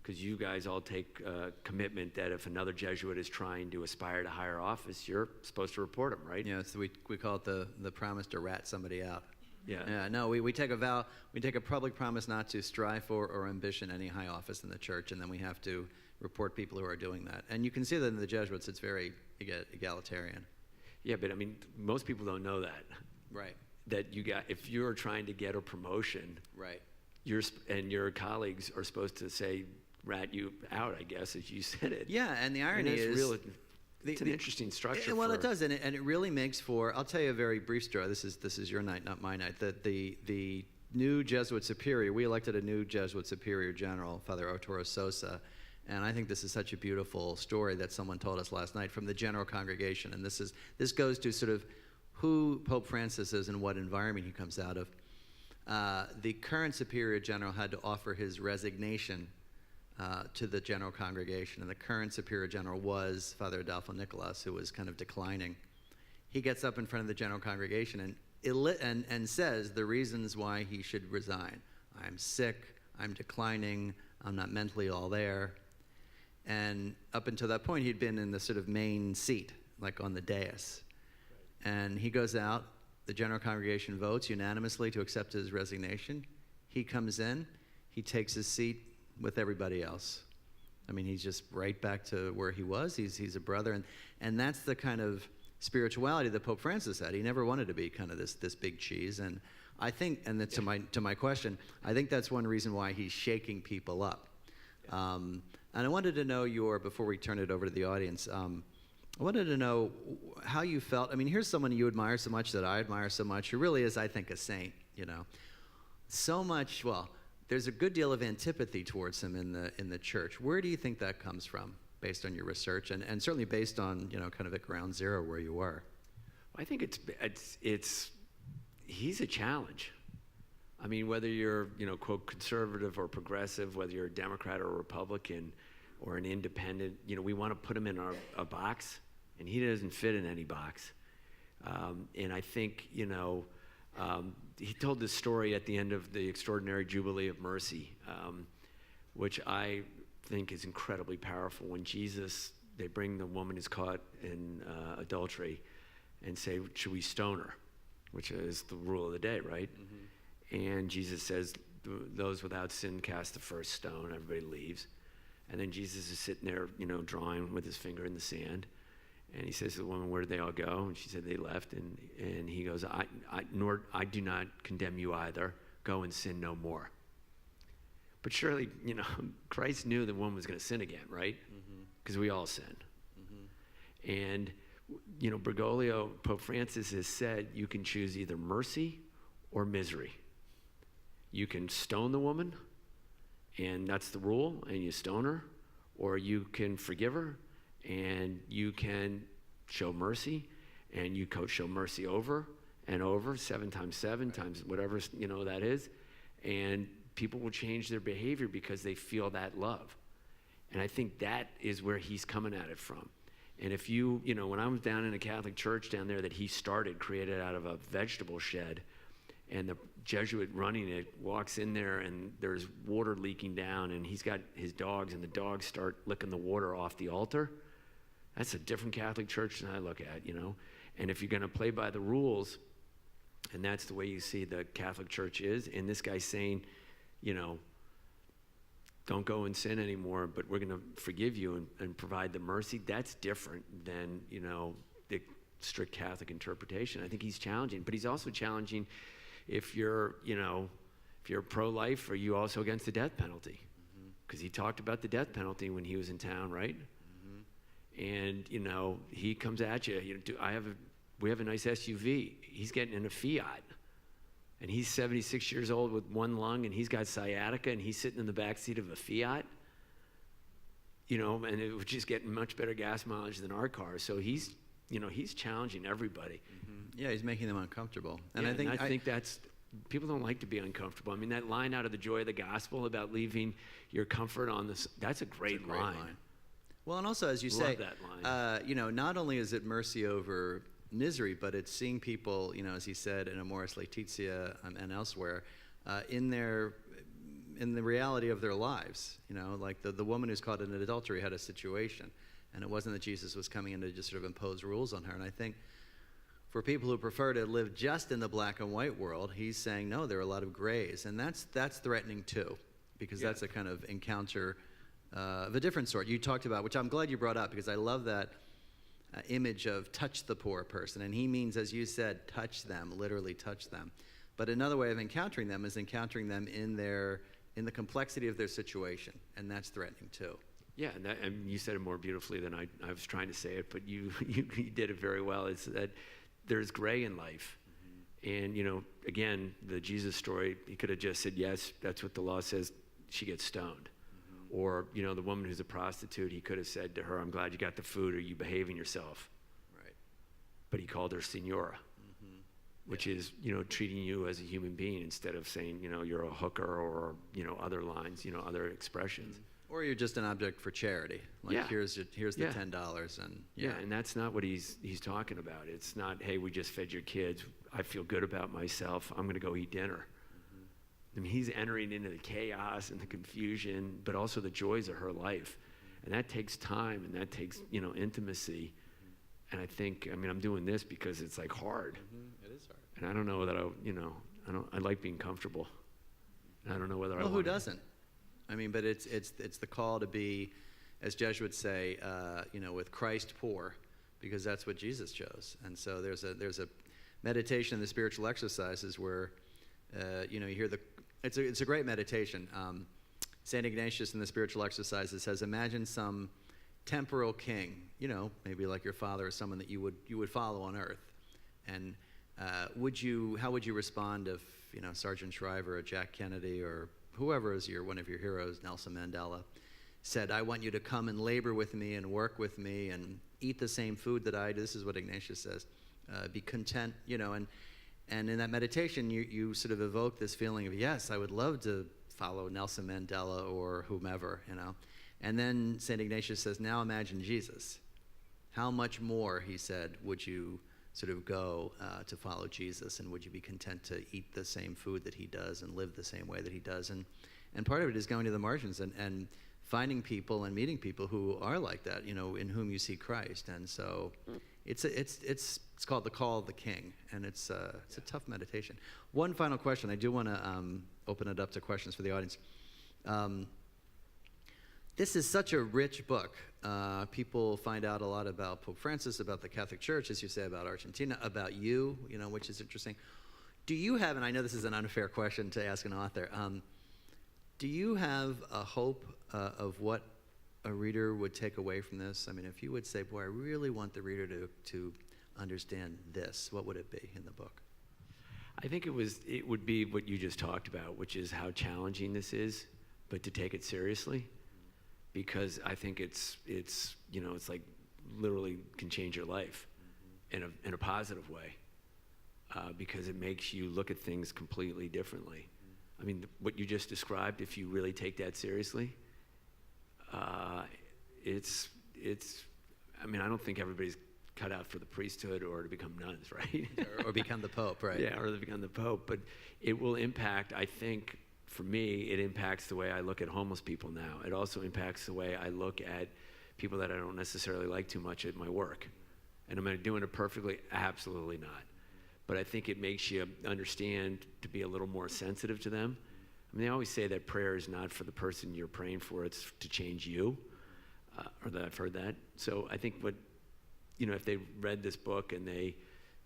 Because you guys all take commitment that if another Jesuit is trying to aspire to higher office, you're supposed to report him, right? Yeah, so we call it the promise to rat somebody out. Yeah. No, we take a vow, we take a public promise not to strive for or ambition any high office in the church, and then we have to report people who are doing that. And you can see that in the Jesuits, it's very egalitarian. Yeah, but I mean, most people don't know that. Right. That if you're trying to get a promotion, right, and your colleagues are supposed to say, rat you out, I guess, as you said it. Yeah, and the irony is, it's an interesting structure. Well, it does, and it really makes for. I'll tell you a very brief story. This is your night, not my night. The new Jesuit superior. We elected a new Jesuit superior general, Father Arturo Sosa, and I think this is such a beautiful story that someone told us last night from the general congregation. And this goes to sort of who Pope Francis is and what environment he comes out of. The current superior general had to offer his resignation to the general congregation, and the current superior general was Father Adolfo Nicolas, who was kind of declining. He gets up in front of the general congregation and says the reasons why he should resign. I'm sick, I'm declining, I'm not mentally all there. And up until that point, he'd been in the sort of main seat, like on the dais. And he goes out, the general congregation votes unanimously to accept his resignation. He comes in, he takes his seat with everybody else. I mean, he's just right back to where he was. He's a brother, and that's the kind of spirituality that Pope Francis had. He never wanted to be kind of this big cheese, and I think, and to my question, I think that's one reason why he's shaking people up. Yeah. And I wanted to know before we turn it over to the audience, I wanted to know how you felt. I mean, here's someone you admire so much, that I admire so much, who really is, I think, a saint. So much. Well, there's a good deal of antipathy towards him in the church. Where do you think that comes from, based on your research, and certainly based on kind of at ground zero where you were? I think he's a challenge. I mean, whether you're quote conservative or progressive, whether you're a Democrat or a Republican or an independent, we want to put him in a box, and he doesn't fit in any box. And I think he told this story at the end of the Extraordinary Jubilee of Mercy, which I think is incredibly powerful. When they bring the woman who's caught in adultery and say, should we stone her? Which is the rule of the day, right? Mm-hmm. And Jesus says, those without sin cast the first stone. Everybody leaves. And then Jesus is sitting there, drawing with his finger in the sand. And he says to the woman, where did they all go? And she said, they left. And he goes, I do not condemn you either. Go and sin no more. But surely, Christ knew the woman was going to sin again, right? Because we all sin. Mm-hmm. And, Bergoglio, Pope Francis has said, you can choose either mercy or misery. You can stone the woman, and that's the rule, and you stone her, or you can forgive her, and you can show mercy, and you show mercy over and over, 7 times 7 times whatever that is, and people will change their behavior because they feel that love. And I think that is where he's coming at it from. And if when I was down in a Catholic church down there that he started, created out of a vegetable shed, and the Jesuit running it walks in there and there's water leaking down, and he's got his dogs, and the dogs start licking the water off the altar, that's a different Catholic church than I look at, And if you're going to play by the rules, and that's the way you see the Catholic Church is, and this guy's saying, don't go and sin anymore, but we're going to forgive you and provide the mercy, that's different than, the strict Catholic interpretation. I think he's challenging, but he's also challenging if you're pro-life, are you also against the death penalty? Because he talked about the death penalty when he was in town, right? And he comes at you. We have a nice SUV. He's getting in a Fiat, and he's 76 years old with one lung, and he's got sciatica, and he's sitting in the back seat of a Fiat, and it was just getting much better gas mileage than our car. So he's challenging everybody. Yeah, he's making them uncomfortable. And Yeah, I think that's, people don't like to be uncomfortable. I mean, that line out of the Joy of the Gospel about leaving your comfort on this, that's a great line. Well, and also, as you say, Love that line. not only is it mercy over misery, but it's seeing people, as he said in Amoris Laetitia and elsewhere, in the reality of their lives. Like the woman who's caught in adultery had a situation, and it wasn't that Jesus was coming in to just sort of impose rules on her. And I think for people who prefer to live just in the black and white world, he's saying, no, there are a lot of grays. And that's threatening too, because that's a kind of encounter of a different sort. You talked about, which I'm glad you brought up, because I love that image of touch the poor person. And he means, as you said, touch them, literally touch them. But another way of encountering them is encountering them in the complexity of their situation. And that's threatening too. Yeah, and you said it more beautifully than I was trying to say it, but you did it very well. It's that there's gray in life. And, again, the Jesus story, he could have just said, yes, that's what the law says, she gets stoned. Or, the woman who's a prostitute, he could have said to her, I'm glad you got the food, or you behaving yourself. Right. But he called her Senora, which is, treating you as a human being instead of saying, you're a hooker or, other lines, other expressions. Or you're just an object for charity. Like, here's the $10 and and that's not what he's talking about. It's not, hey, we just fed your kids. I feel good about myself. I'm going to go eat dinner. I mean, he's entering into the chaos and the confusion, but also the joys of her life. And that takes time, and that takes, intimacy. And I think, I'm doing this because it's like hard. It is hard. And I don't know that I like being comfortable. And I don't know whether I want. Well, who doesn't? But it's the call to be, as Jesuits say, with Christ poor, because that's what Jesus chose. And so there's a meditation in the spiritual exercises where, you hear it's a great meditation. St. Ignatius in the spiritual exercises says, imagine some temporal king, maybe like your father or someone that you would follow on earth. And how would you respond if, Sergeant Shriver or Jack Kennedy or whoever is one of your heroes, Nelson Mandela, said, I want you to come and labor with me and work with me and eat the same food that I do. This is what Ignatius says. Be content, and in that meditation, you sort of evoke this feeling of, yes, I would love to follow Nelson Mandela or whomever, And then St. Ignatius says, now imagine Jesus. How much more, he said, would you sort of go to follow Jesus, and would you be content to eat the same food that he does and live the same way that he does? And part of it is going to the margins and finding people and meeting people who are like that, in whom you see Christ. And so it's called the Call of the King, and it's a tough meditation. One final question. I do want to open it up to questions for the audience. This is such a rich book. People find out a lot about Pope Francis, about the Catholic Church, as you say, about Argentina, about you, which is interesting. Do you have, and I know this is an unfair question to ask an author, do you have a hope of what a reader would take away from this? If you would say, boy, I really want the reader to understand this, what would it be in the book? I think it would be what you just talked about, which is how challenging this is, but to take it seriously. Because I think it's like literally can change your life in a positive way, because it makes you look at things completely differently. What you just described, if you really take that seriously, it's. I don't think everybody's cut out for the priesthood or to become nuns, right? or become the Pope, right? Yeah, or to become the Pope. But it will impact, I think. For me, it impacts the way I look at homeless people now. It also impacts the way I look at people that I don't necessarily like too much at my work. And am I doing it perfectly? Absolutely not. But I think it makes you understand to be a little more sensitive to them. They always say that prayer is not for the person you're praying for, it's to change you, or that I've heard that. So I think if they read this book and they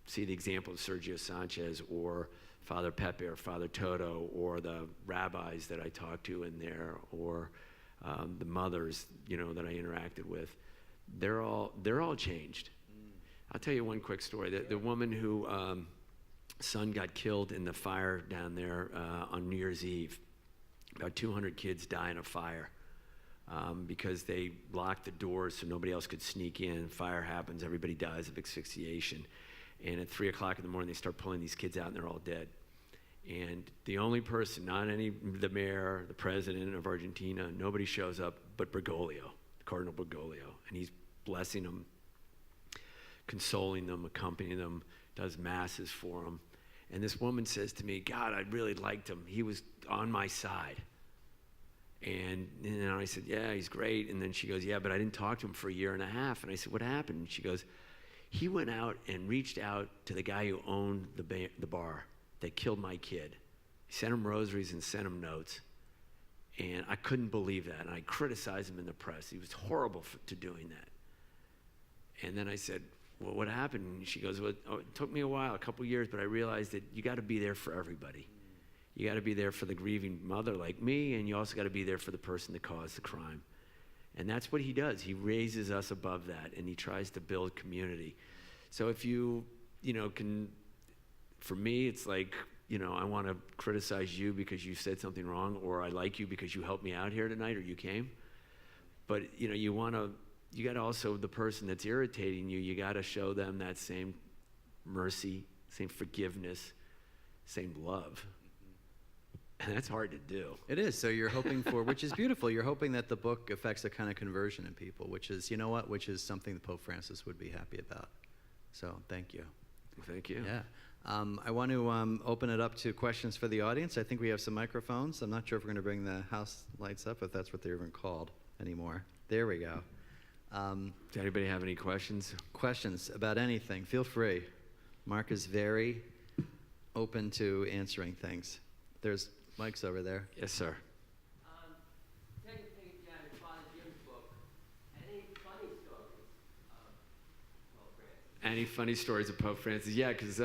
see the example of Sergio Sanchez or Father Pepe or Father Toto or the rabbis that I talked to in there or the mothers, that I interacted with, they're all changed. I'll tell you one quick story. The woman who son got killed in the fire down there on New Year's Eve. About 200 kids die in a fire because they locked the doors so nobody else could sneak in. Fire happens, everybody dies of asphyxiation. And at 3 o'clock in the morning, they start pulling these kids out, and they're all dead. And the only person, the mayor, the president of Argentina, nobody shows up but Bergoglio, Cardinal Bergoglio. And he's blessing them, consoling them, accompanying them, does masses for them. And this woman says to me, God, I really liked him. He was on my side. And I said, yeah, he's great. And then she goes, yeah, but I didn't talk to him for 1.5 years. And I said, what happened? And she goes, he went out and reached out to the guy who owned the bar that killed my kid. He sent him rosaries and sent him notes. And I couldn't believe that. And I criticized him in the press. He was horrible to doing that. And then I said, well, what happened? And she goes, well, it took me a while, a couple years, but I realized that you got to be there for everybody. You got to be there for the grieving mother like me, and you also got to be there for the person that caused the crime. And that's what he does. He raises us above that, and he tries to build community. So if you can, for me, it's like, I want to criticize you because you said something wrong, or I like you because you helped me out here tonight, or you came. But, you got to also, the person that's irritating you, you got to show them that same mercy, same forgiveness, same love. And that's hard to do. It is. So you're hoping for, which is beautiful, you're hoping that the book affects a kind of conversion in people, which is, which is something that Pope Francis would be happy about. So thank you. Thank you. Yeah. I want to open it up to questions for the audience. I think we have some microphones. I'm not sure if we're going to bring the house lights up, if that's what they're even called anymore. There we go. Does anybody have any questions? Questions about anything, feel free. Mark is very open to answering things. There's mics over there. Yes, sir. Taking things down in Father Jim's book, any funny stories of Pope Francis? Any funny stories of Pope Francis? Yeah, because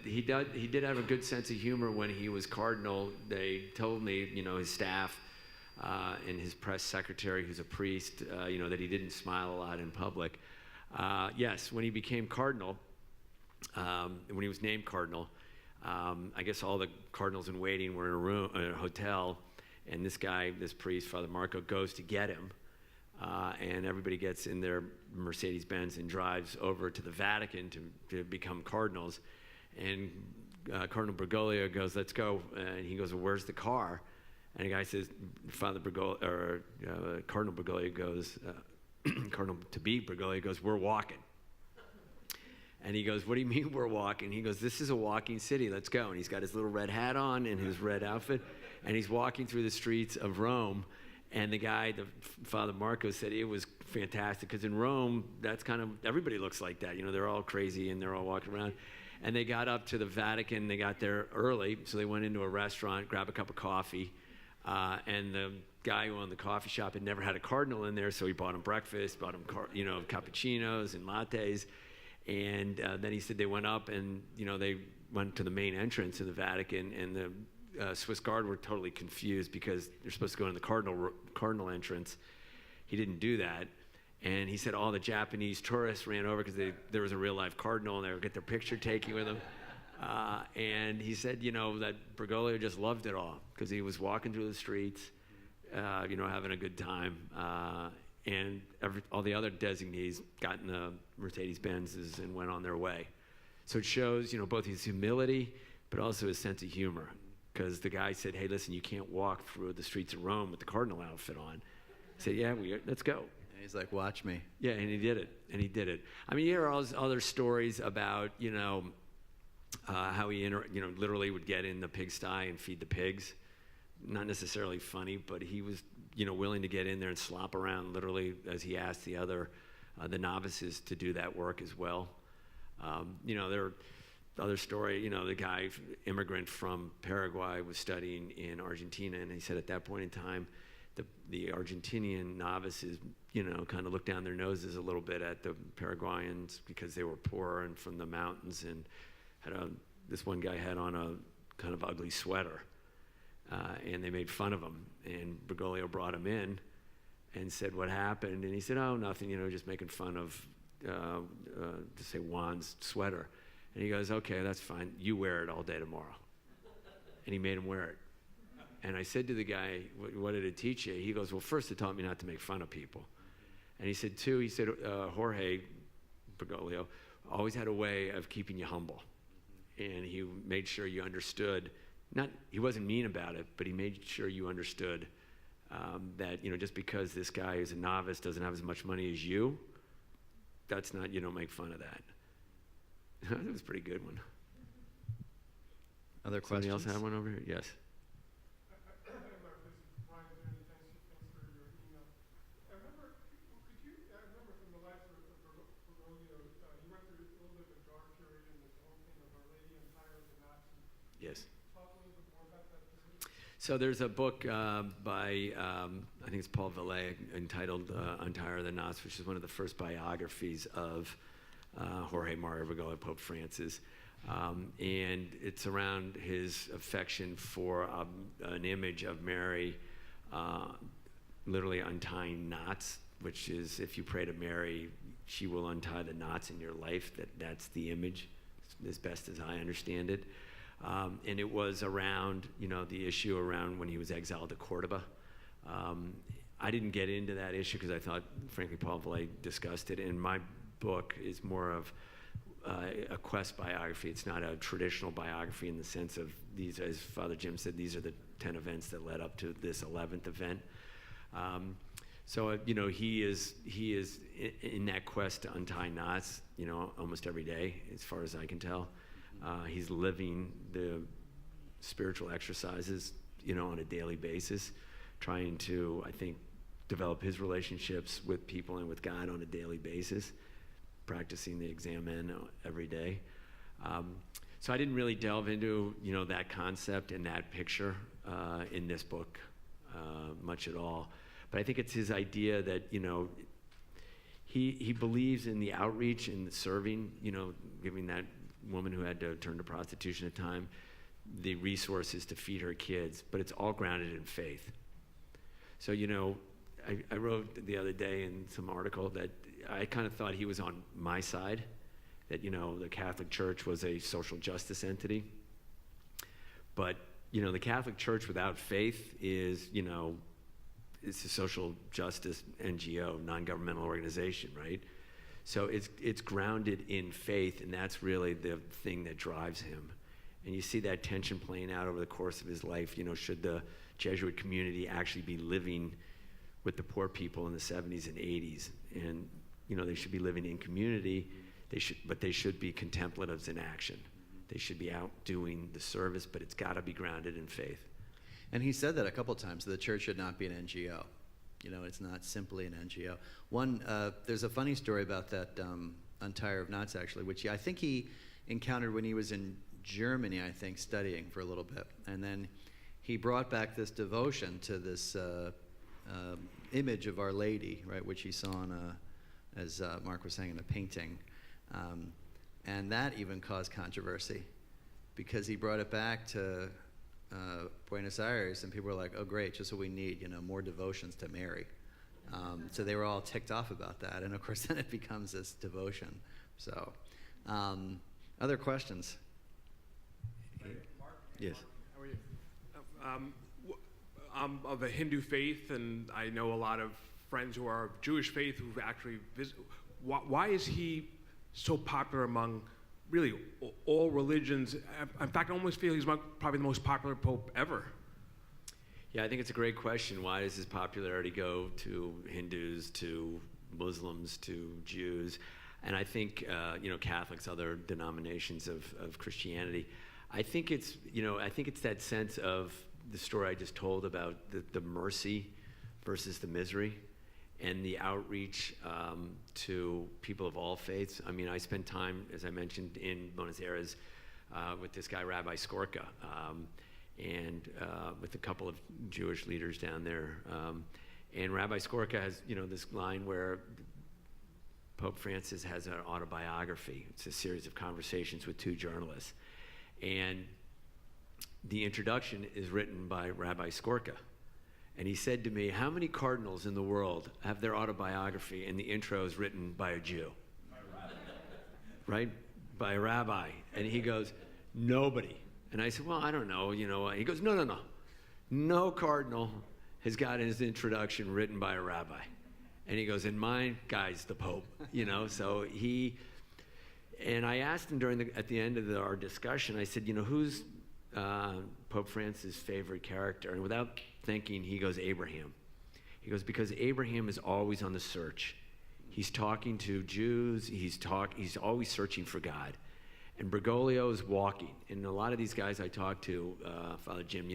he did have a good sense of humor when he was cardinal. They told me, his staff and his press secretary, who's a priest, that he didn't smile a lot in public. Yes, when he became cardinal, when he was named cardinal, I guess all the cardinals in waiting were in a hotel, and this priest, Father Marco, goes to get him, and everybody gets in their Mercedes-Benz and drives over to the Vatican to become cardinals. And Cardinal Bergoglio goes, let's go, and he goes, well, where's the car? And the guy says, Cardinal Bergoglio goes, Cardinal to be Bergoglio goes, we're walking. And he goes, what do you mean we're walking? He goes, this is a walking city, let's go. And he's got his little red hat on and his red outfit, and he's walking through the streets of Rome. And the guy, Father Marco, said it was fantastic, because in Rome, that's kind of, everybody looks like that. They're all crazy and they're all walking around. And they got up to the Vatican, they got there early, so they went into a restaurant, grabbed a cup of coffee, and the guy who owned the coffee shop had never had a cardinal in there, so he bought him breakfast, bought him cappuccinos and lattes. And then he said they went up and, they went to the main entrance of the Vatican, and the Swiss Guard were totally confused because they're supposed to go in the cardinal entrance. He didn't do that. And he said all the Japanese tourists ran over because there was a real life cardinal, and they would get their picture taken with him. And he said, that Bergoglio just loved it all because he was walking through the streets, having a good time. And all the other designees got in the Mercedes-Benzes and went on their way. So it shows, both his humility, but also his sense of humor. Because the guy said, hey, listen, you can't walk through the streets of Rome with the cardinal outfit on. He said, yeah, let's go. And he's like, watch me. Yeah, and he did it. I mean, you hear all these other stories about, how he, literally would get in the pigsty and feed the pigs. Not necessarily funny, but he was, willing to get in there and slop around literally as he asked the novices to do that work as well. There are other story, the guy, immigrant from Paraguay, was studying in Argentina, and he said at that point in time, the Argentinian novices, kind of looked down their noses a little bit at the Paraguayans because they were poor and from the mountains, and this one guy had on a kind of ugly sweater. And they made fun of him. And Bergoglio brought him in and said, what happened? And he said, oh, nothing, just making fun of, to say, Juan's sweater. And he goes, okay, that's fine. You wear it all day tomorrow. And he made him wear it. And I said to the guy, what did it teach you? He goes, well, first it taught me not to make fun of people. And he said, two, Jorge Bergoglio always had a way of keeping you humble. And he made sure you understood, he wasn't mean about it, but he made sure you understood that, just because this guy is a novice doesn't have as much money as you, that's not, you don't make fun of that. That was a pretty good one. Other questions? Somebody else have one over here? Yes. Yes. So there's a book by, I think it's Paul Villay, entitled Untitled Chapter, which is one of the first biographies of Jorge Mario Bergoglio, Pope Francis. And it's around his affection for an image of Mary literally untying knots, which is, if you pray to Mary, she will untie the knots in your life. That's the image, as best as I understand it. And it was around, the issue around when he was exiled to Cordoba. I didn't get into that issue because I thought, frankly, Paul Villay discussed it. And my book is more of a quest biography. It's not a traditional biography in the sense of these, as Father Jim said, these are the 10 events that led up to this 11th event. So he is in that quest to untie knots, almost every day, as far as I can tell. He's living the spiritual exercises, on a daily basis, trying to, I think, develop his relationships with people and with God on a daily basis, practicing the examen every day. So I didn't really delve into, that concept and that picture in this book much at all. But I think it's his idea that, he believes in the outreach and the serving, giving that woman who had to turn to prostitution at the time the resources to feed her kids, but it's all grounded in faith. So, I wrote the other day in some article that I kind of thought he was on my side, that, the Catholic Church was a social justice entity. But, the Catholic Church without faith is, it's a social justice NGO, non-governmental organization, right? So it's grounded in faith, and that's really the thing that drives him. And you see that tension playing out over the course of his life. Should the Jesuit community actually be living with the poor people in the 70s and 80s? And, they should be living in community, but they should be contemplatives in action. They should be out doing the service, but it's got to be grounded in faith. And he said that a couple times, the church should not be an NGO. It's not simply an NGO. There's a funny story about that Untitled Knots, actually, which I think he encountered when he was in Germany, I think, studying for a little bit. And then he brought back this devotion to this image of Our Lady, right, which he saw as Mark was saying, in a painting. And that even caused controversy because he brought it back to Buenos Aires, and people were like, oh, great, just what we need, more devotions to Mary. So they were all ticked off about that. And, of course, then it becomes this devotion. So other questions? Mark? Yes. How are you? I'm of a Hindu faith, and I know a lot of friends who are of Jewish faith who've actually visited. Why is he so popular among really all religions? In fact, I almost feel he's probably the most popular pope ever. Yeah, I think it's a great question. Why does his popularity go to Hindus, to Muslims, to Jews? And I think, Catholics, other denominations of Christianity. I think it's that sense of the story I just told about the mercy versus the misery, and the outreach to people of all faiths. I mean, I spent time, as I mentioned, in Buenos Aires with this guy, Rabbi Skorka, and with a couple of Jewish leaders down there. And Rabbi Skorka has, this line where Pope Francis has an autobiography. It's a series of conversations with two journalists. And the introduction is written by Rabbi Skorka. And he said to me, how many cardinals in the world have their autobiography and the intro is written by a Jew? Right? by a rabbi? And he goes, nobody. And I said, well, I don't know, He goes, no. No cardinal has gotten his introduction written by a rabbi. And he goes, and mine guy's the Pope, So and I asked him at the end of our discussion, I said, who's Pope Francis' favorite character? And without thinking, he goes, Abraham. He goes, because Abraham is always on the search. He's talking to Jews. He's always searching for God. And Bergoglio is walking. And a lot of these guys I talked to, Father Jim,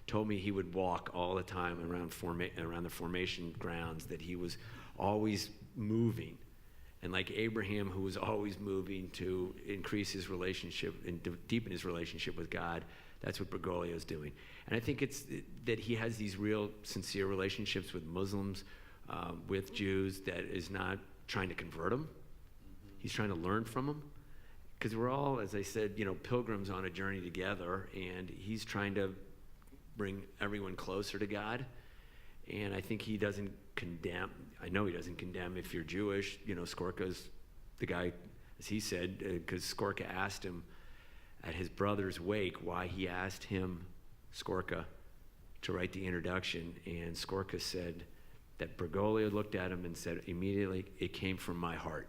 told me he would walk all the time around the formation grounds, that he was always moving. And like Abraham, who was always moving to increase his relationship and deepen his relationship with God, that's what Bergoglio is doing. And I think it's that he has these real sincere relationships with Muslims, with Jews, that is not trying to convert them. He's trying to learn from them. Because we're all, as I said, pilgrims on a journey together, and he's trying to bring everyone closer to God. And I think he doesn't condemn. I know he doesn't condemn if you're Jewish. Skorka's the guy, as he said, because Skorka asked him at his brother's wake why he asked him, Skorka, to write the introduction. And Skorka said that Bergoglio looked at him and said, immediately, it came from my heart.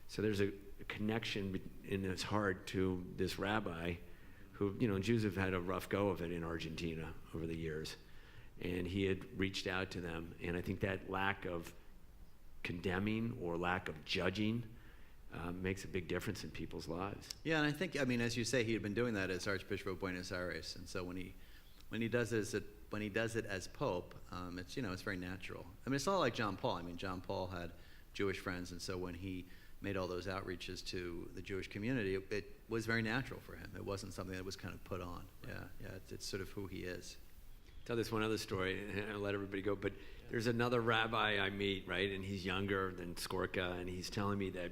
So there's a connection in his heart to this rabbi who, Jews have had a rough go of it in Argentina over the years. And he had reached out to them. And I think that lack of condemning or lack of judging makes a big difference in people's lives. Yeah, and I think, as you say, he had been doing that as Archbishop of Buenos Aires. And so when he does it as Pope, it's very natural. It's not like John Paul. John Paul had Jewish friends, and so when he made all those outreaches to the Jewish community, it was very natural for him. It wasn't something that was kind of put on. Yeah, it's sort of who he is. Tell this one other story, and I'll let everybody go. But there's another rabbi I meet, right, and he's younger than Skorka, and he's telling me that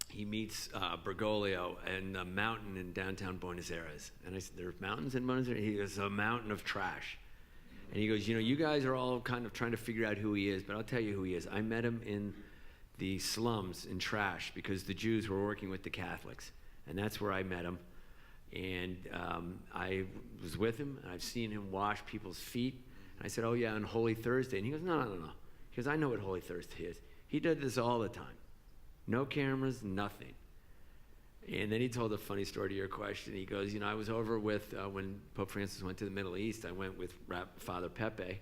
he meets Bergoglio in a mountain in downtown Buenos Aires. And I said, there's mountains in Buenos Aires? He goes, a mountain of trash. And he goes, you guys are all kind of trying to figure out who he is, but I'll tell you who he is. I met him in the slums in trash because the Jews were working with the Catholics. And that's where I met him. And I was with him, and I've seen him wash people's feet. And I said, oh, yeah, on Holy Thursday. And he goes, no. He goes, I know what Holy Thursday is. He did this all the time. No cameras, nothing. And then he told a funny story to your question. He goes, I was over with, when Pope Francis went to the Middle East, I went with Father Pepe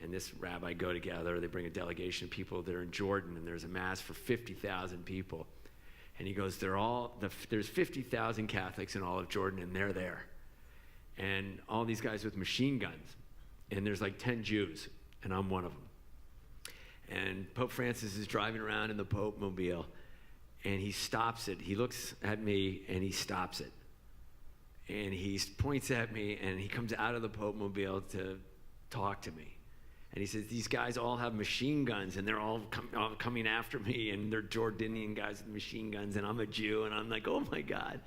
and this rabbi go together. They bring a delegation of people that are in Jordan, and there's a mass for 50,000 people. And he goes, there's 50,000 Catholics in all of Jordan, and they're there. And all these guys with machine guns. And there's like 10 Jews, and I'm one of them. And Pope Francis is driving around in the Pope mobile, and he stops it. He looks at me, and he stops it. And he points at me, and he comes out of the Pope mobile to talk to me. And he says, these guys all have machine guns, and they're all coming after me, and they're Jordanian guys with machine guns, and I'm a Jew, and I'm like, oh my God.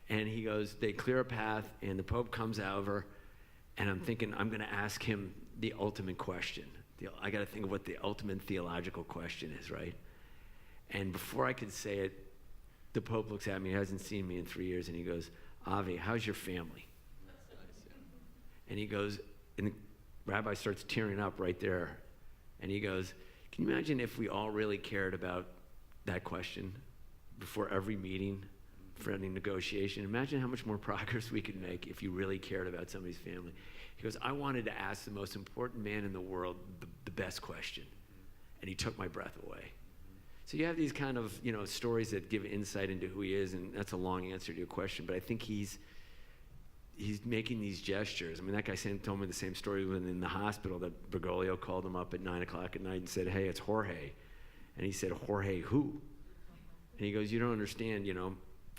And he goes, they clear a path, and the Pope comes over, and I'm thinking, I'm going to ask him the ultimate question. I got to think of what the ultimate theological question is, right? And before I could say it, the Pope looks at me, he hasn't seen me in 3 years, and he goes, Avi, how's your family? And he goes, and the rabbi starts tearing up right there. And he goes, can you imagine if we all really cared about that question before every meeting, for any negotiation? Imagine how much more progress we could make if you really cared about somebody's family. He goes, I wanted to ask the most important man in the world the best question. And he took my breath away. So you have these kind of, stories that give insight into who he is, and that's a long answer to your question, but I think he's making these gestures. That guy told me the same story when in the hospital that Bergoglio called him up at 9 o'clock at night and said, hey, it's Jorge. And he said, Jorge who? And he goes, you don't understand,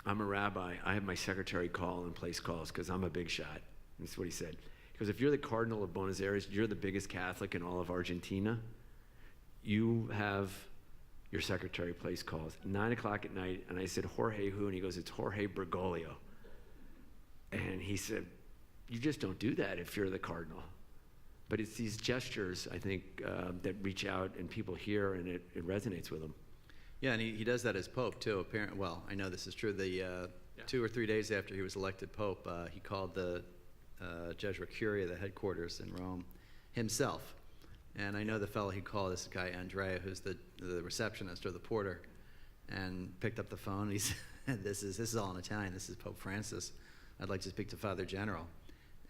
I'm a rabbi. I have my secretary call and place calls because I'm a big shot. And that's what he said. He goes, if you're the Cardinal of Buenos Aires, you're the biggest Catholic in all of Argentina, you have your secretary place calls. 9 o'clock at night, and I said, Jorge who? And he goes, it's Jorge Bergoglio. And he said, you just don't do that if you're the Cardinal. But it's these gestures, I think, that reach out and people hear, and it resonates with them. Yeah, and he does that as Pope, too. Apparently, well, I know this is true. The 2 or 3 days after he was elected Pope, he called the Jesuit Curia, the headquarters in Rome, himself. And I know the fellow he called, this guy Andrea, who's the receptionist or the porter, and picked up the phone. He said, this is all in Italian. This is Pope Francis. I'd like to speak to Father General.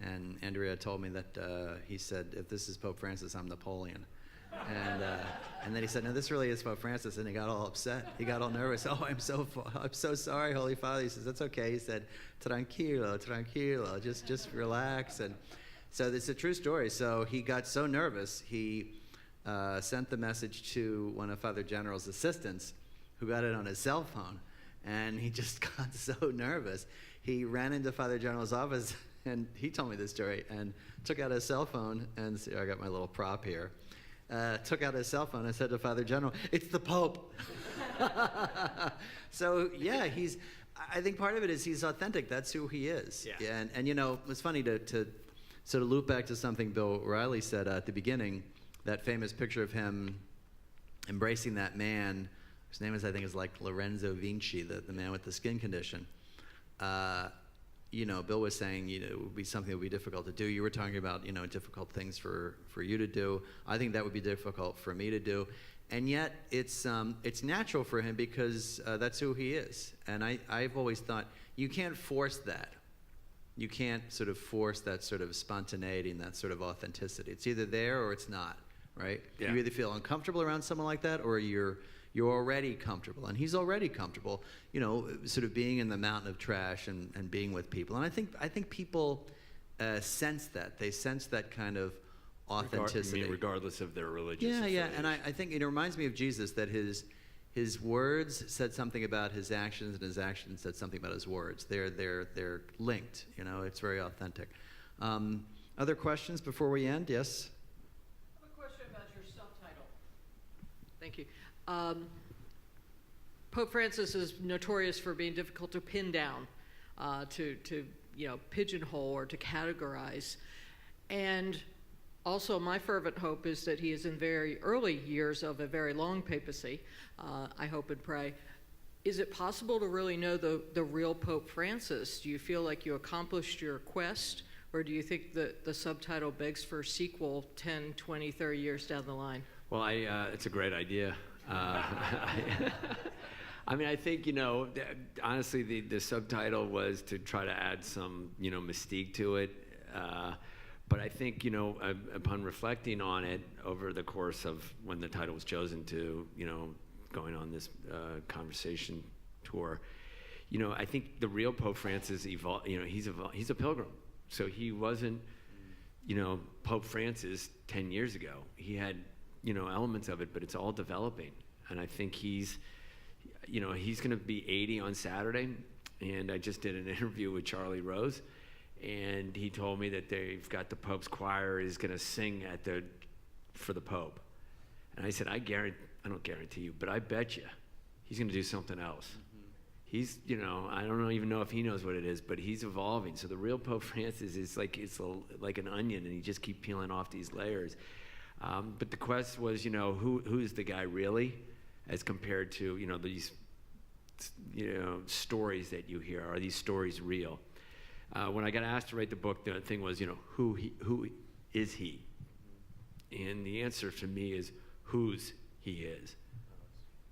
And Andrea told me that he said, if this is Pope Francis, I'm Napoleon. And then he said, no, this really is Pope Francis. And he got all upset. He got all nervous. Oh, I'm so sorry, Holy Father. He says, that's okay. He said, tranquilo, tranquilo, just relax. And so it's a true story. So he got so nervous, he sent the message to one of Father General's assistants, who got it on his cell phone. And he just got so nervous. He ran into Father General's office, and he told me this story, and took out his cell phone, and see, I got my little prop here. Took out his cell phone and said to Father General, it's the Pope. So, yeah, I think part of it is he's authentic. That's who he is. Yeah. And you know, it's funny to sort of loop back to something Bill Riley said at the beginning, that famous picture of him embracing that man, whose name is, I think, is like Lorenzo Vinci, the man with the skin condition. You know, Bill was saying, you know, it would be something that would be difficult to do. You were talking about, you know, difficult things for you to do. I think that would be difficult for me to do. And yet, it's natural for him because that's who he is. And I've always thought, you can't force that. You can't sort of force that sort of spontaneity and that sort of authenticity. It's either there or it's not, right? Yeah. You either feel uncomfortable around someone like that, or you're already comfortable. And he's already comfortable, you know, sort of being in the mountain of trash and being with people. And I think people sense that. They sense that kind of authenticity. Regardless of their religious Yeah. affiliation. And I think it reminds me of Jesus, that his words said something about his actions, and his actions said something about his words. They're linked. You know, it's very authentic. Other questions before we end? Yes? I have a question about your subtitle. Thank you. Pope Francis is notorious for being difficult to pin down, to you know, pigeonhole or to categorize. And also, my fervent hope is that he is in very early years of a very long papacy. I hope and pray. Is it possible to really know the real Pope Francis? Do you feel like you accomplished your quest, or do you think that the subtitle begs for a sequel 10, 20, 30 years down the line? Well, it's a great idea. I mean, I think, you know, honestly, the subtitle was to try to add some, you know, mystique to it. But I think, you know, upon reflecting on it over the course of when the title was chosen to, you know, going on this conversation tour, you know, I think the real Pope Francis evolved. You know, he's a pilgrim, so he wasn't, you know, Pope Francis 10 years ago. He had, you know, elements of it, but it's all developing. And I think he's going to be 80 on Saturday. And I just did an interview with Charlie Rose, and he told me that they've got the Pope's choir is going to sing for the Pope. And I said, I don't guarantee you, but I bet you he's going to do something else. Mm-hmm. He's, you know, I don't even know if he knows what it is, but he's evolving. So the real Pope Francis is like an onion, and he just keep peeling off these layers. But the quest was, you know, who's the guy really, as compared to, you know, these, you know, stories that you hear. Are these stories real? When I got asked to write the book, the thing was, you know, who is he? And the answer to me is whose he is.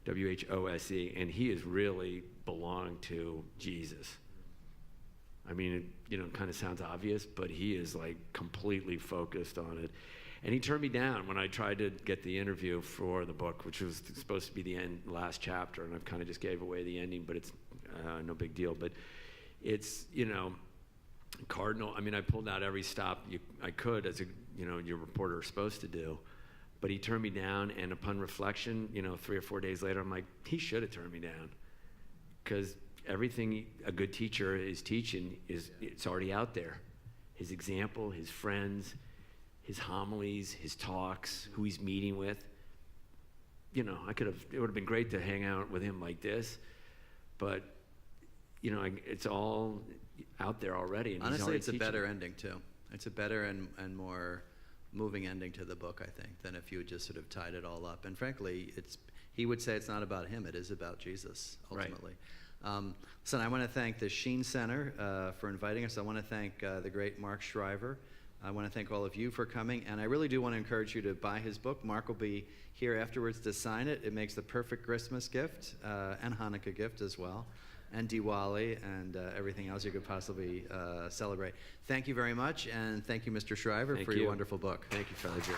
WHOSE, and he is really belonged to Jesus. I mean, it, you know, kind of sounds obvious, but he is like completely focused on it. And he turned me down when I tried to get the interview for the book, which was supposed to be the last chapter, and I've kind of just gave away the ending, but it's no big deal. But it's, you know, Cardinal, I mean, I pulled out every stop I could, as your reporter is supposed to do. But he turned me down, and upon reflection, you know, 3 or 4 days later, I'm like, he should have turned me down. Because everything a good teacher is teaching it's already out there. His example, his friends, his homilies, his talks, who he's meeting with. You know, it would have been great to hang out with him like this, but, you know, it's all out there already. And honestly, it's a teaching. better ending, too. It's a better and more moving ending to the book, I think, than if you had just sort of tied it all up. And frankly, he would say it's not about him, it is about Jesus, Right. ultimately. So I want to thank the Sheen Center for inviting us. I want to thank the great Mark Shriver. I want to thank all of you for coming, and I really do want to encourage you to buy his book. Mark will be here afterwards to sign it. It makes the perfect Christmas gift and Hanukkah gift as well, and Diwali and everything else you could possibly celebrate. Thank you very much, and thank you, Mr. Shriver, Thank for you. your wonderful book. Thank you, Father Jim.